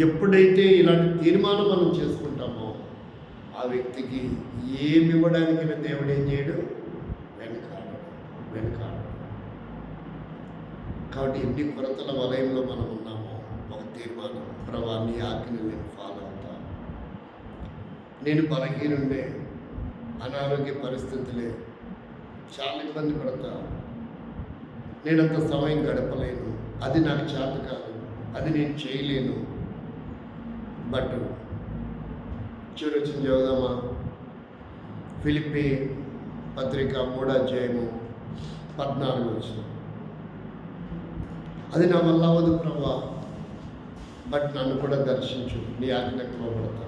ఎప్పుడైతే ఇలాంటి తీర్మానం మనం చేసుకుంటామో ఆ వ్యక్తికి ఏమి ఇవ్వడానికైనా దేవుడు ఏం చేయడు, వెనకాడు. కాబట్టి ఎన్ని కొరతల వలయంలో మనం ఉన్నామో ఒక తీర్మానం, ప్రభా నీ ఆజ్ఞని నేను ఫాలో అవుతా. నేను బలహీనుండే, అనారోగ్య పరిస్థితులే, చాలా ఇబ్బంది పడతా, నేనంత సమయం గడపలేను, అది నాకు చేత కాదు, అది నేను చేయలేను. బట్ చూడొచ్చిన చదువుదామా, ఫిలిప్పీ పత్రిక 3వ అధ్యాయము 14వ వచనం. అది నా వల్ల అవ్వదు ప్రభా, బట్ నన్ను కూడా దర్శించు, నీ ఆజ్ఞకు లోబడతా.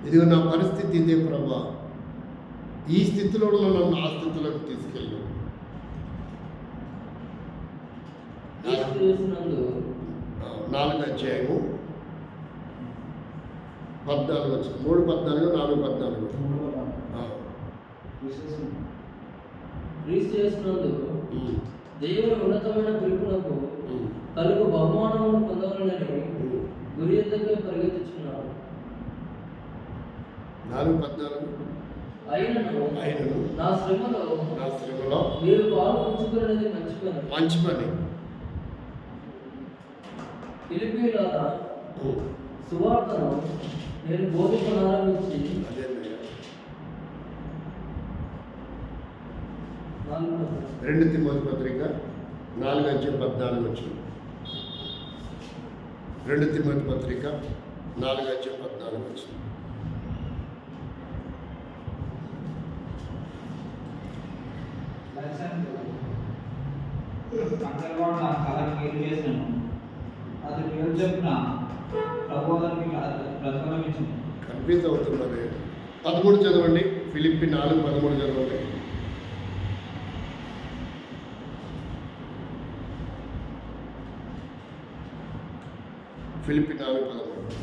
ఇదిగో నా పరిస్థితి ఇదే ప్రభా, ఈ స్థితిలో నన్ను ఆ స్థితిలోకి తీసుకెళ్ళు. 4వ అధ్యాయము 14 వచనం, 3:14, 4:14. క్రీస్తు యేసునందు దేవుని ఉన్నతమైన పిలుపునకు కలుగు బహుమానమును పొందవలనని గురి ఎద్దకే పరిగెత్తుచున్నాడు. 4:14. అయినను నా శ్రమలో మీరు పాలు పంచుకునేది మంచి పని. ఫిలిప్పీయులారా, సువార్తను నేను బోధించనారంభించి 2 తిమోతి పత్రిక 4వ అధ్యాయం 14 వచనం. 2 తిమోతి పత్రిక 4వ అధ్యాయం 14 వచనం. అంతర్వాడు నా కళ మీరు చేసినాను, అది మీరు చెప్పిన ప్రభువానికి ప్రతిఫలమించింది. కన్ఫ్యూజ్ అవుతున్నది. 13 చదవండి, ఫిలిప్పీ 4:13 చదవండి. ఫిలిప్పీ 4:13.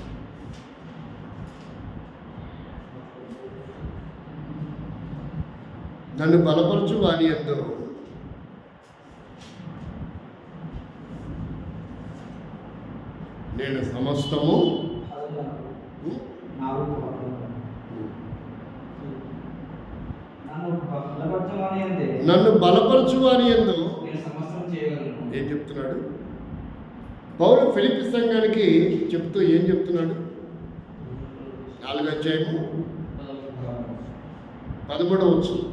నన్ను బలపరచు వాని యందు నేను సమస్తము నన్ను బలపరచు వాని యందు ఏం చెప్తున్నాడు పౌలు ఫిలిప్పీ సంఘానికి చెప్తూ ఏం చెప్తున్నాడు? 4వ అధ్యాయము 13వ వచనం.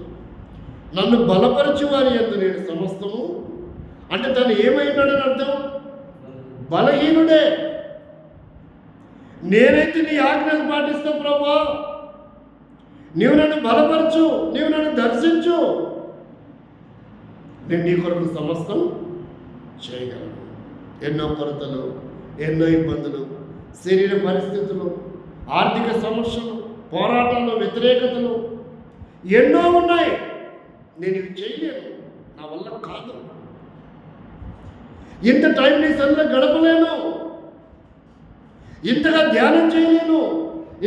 నన్ను బలపరచు వాని యందు నేను సమస్తము, అంటే తను ఏమైనాడని అర్థం? బలహీనుడే. నేనైతే నీ ఆజ్ఞలు పాటిస్తా ప్రభా, నీవు నన్ను బలపరచు, నీవు నన్ను దర్శించు, నేను నీ కొరకు సమస్తం చేయగలను. ఎన్నో కొరతలు, ఎన్నో ఇబ్బందులు, శరీర పరిస్థితులు, ఆర్థిక సమస్యలు, పోరాటాలు, వ్యతిరేకతలు ఎన్నో ఉన్నాయి. నేను ఇవి చేయలేను, నా వల్ల కాదు. ఇంత టైం నీ సన్నిధిలో గడపలేను, ఇంతగా ధ్యానం చేయలేను,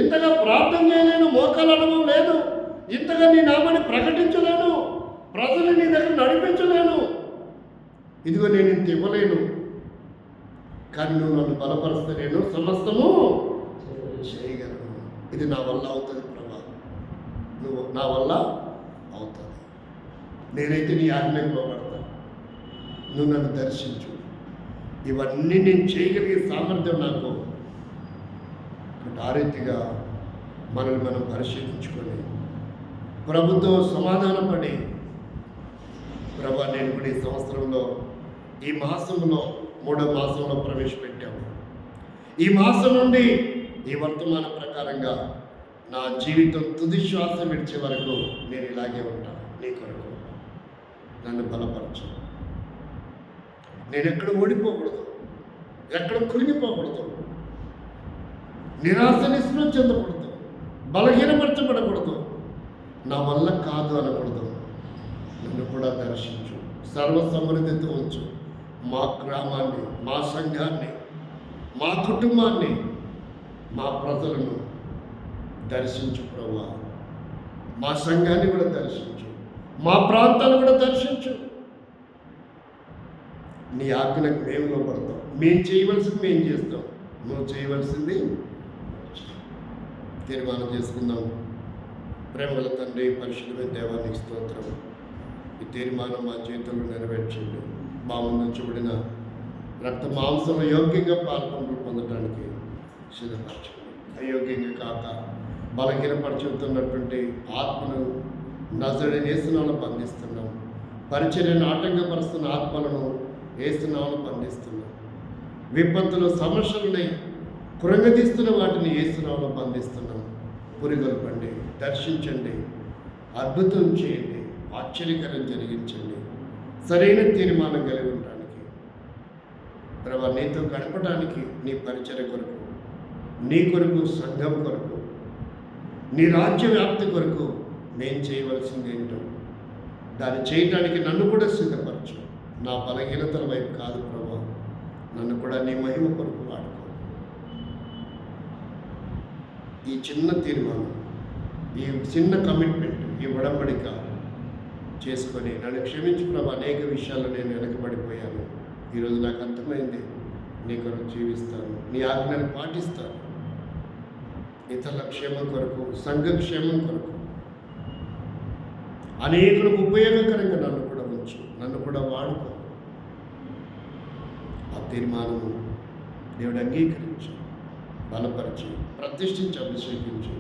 ఇంతగా ప్రార్థన చేయలేను, మోకాలు అనుభవం లేదు, ఇంతగా నీ నామాన్ని ప్రకటించలేను, ప్రజలు నీ దగ్గర నడిపించలేను. ఇదిగో నేను ఇంత ఇవ్వలేను, కానీ నువ్వు నన్ను బలపరిస్తే నేను సమస్తము చేయగలను. ఇది నా వల్ల అవుతుంది ప్రభా, నువ్వు నా వల్ల అవుతుంది. నేనైతే నీ ఆజ్ఞకు లోబడతా, నువ్వు నన్ను దర్శించు. ఇవన్నీ నేను చేయగలిగే సామర్థ్యం నాకు. ఆ రీతిగా మనల్ని మనం పరిశీలించుకొని ప్రభుతో సమాధానపడి, ప్రభా నేను కూడా ఈ సంవత్సరంలో, ఈ మాసంలో 3వ మాసంలో ప్రవేశపెట్టాము. ఈ మాసం నుండి ఈ వర్తమాన ప్రకారంగా నా జీవితం తుది శ్వాస విడిచే వరకు నేను ఇలాగే ఉంటాను. నీ కొరకు నన్ను బలపరచు. నేను ఎక్కడ ఓడిపోకూడదు, ఎక్కడ కృంగిపోకూడదు, నిరాశ నిస్పృహ చెందకూడదు, బలహీనపరచబడకూడదు, నా వల్ల కాదు అనకూడదు. నన్ను కూడా దర్శించు, సర్వసమృద్ధితో ఉంచు. మా గ్రామాన్ని, మా సంఘాన్ని, మా కుటుంబాన్ని, మా ప్రజలను దర్శించు ప్రభువా. మా సంఘాన్ని కూడా దర్శించు, మా ప్రాంతాన్ని కూడా దర్శించు. నీ ఆజ్ఞకు మేము లోపడతాం. మేము చేయవలసింది మేము చేస్తాం, నువ్వు చేయవలసింది తీర్మానం చేసుకుందాం. ప్రేమగల తండ్రి, పరిశుద్ధమైన దేవానికి స్తోత్రం. ఈ తీర్మానం మా జీవితంలో నెరవేర్చండి. మా ముందు చూపడిన రక్త మాంసంలో యోగ్యంగా పాల్పొందులు పొందడానికి సిద్ధపరచండి. అయోగ్యంగా కాక బలహీనపరచుతున్నటువంటి ఆత్మను నజరుడైన యేసునామములో బంధిస్తున్నాం. పరిచర్యను ఆటంకపరుస్తున్న ఆత్మలను యేసునామములో బంధిస్తున్నాం. విపత్తులు, సమస్యలని కృంగదీస్తున్న వాటిని యేసునామములో బంధిస్తున్నాం. పురిగొల్పండి, దర్శించండి, అద్భుతం చేయండి, ఆశ్చర్యకరం జరిగించండి. సరైన తీర్మానం కలిగి ఉండడానికి ప్రభా, నీతో గడపడానికి, నీ పరిచర్య కొరకు, నీ కొరకు, సంఘం కొరకు, నీ రాజ్య వ్యాప్తి కొరకు నేను చేయవలసింది ఏంటో దాన్ని చేయటానికి నన్ను కూడా సిద్ధపరచు. నా బలహీనతల వైపు కాదు ప్రభా, నన్ను కూడా నీ మహిమ కొరకు వాడుకో. ఈ చిన్న తీర్మానం, ఈ చిన్న కమిట్మెంట్, ఈ ఒడంబడిక చేసుకొని నన్ను క్షమించు ప్రభా. అనేక విషయాల్లో నేను వెనకబడిపోయాను. ఈరోజు నాకు అర్థమైంది, నీ కొరకు జీవిస్తాను, నీ ఆజ్ఞను పాటిస్తాను. ఇతరుల క్షేమం కొరకు, సంఘ క్షేమం కొరకు, అనేకులకు ఉపయోగకరంగా నన్ను కూడా ఉంచు, నన్ను కూడా వాడుకో. ఆ తీర్మానము దేవుడు అంగీకరించు, బలపరిచి, ప్రతిష్ఠించి, అభిషేకించు.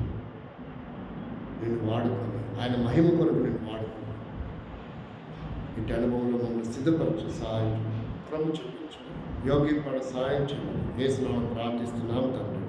నేను వాడుకొని ఆయన మహిమ కొరకు నేను వాడుకో. ఇటు అనుభవంలో మమ్మల్ని సిద్ధపరచు, సహాయం ప్రభు చూపించు, యోగ్యపడ సహాయం చేయమని యేసు నామములో ప్రార్థిస్తున్నాం తండ్రి.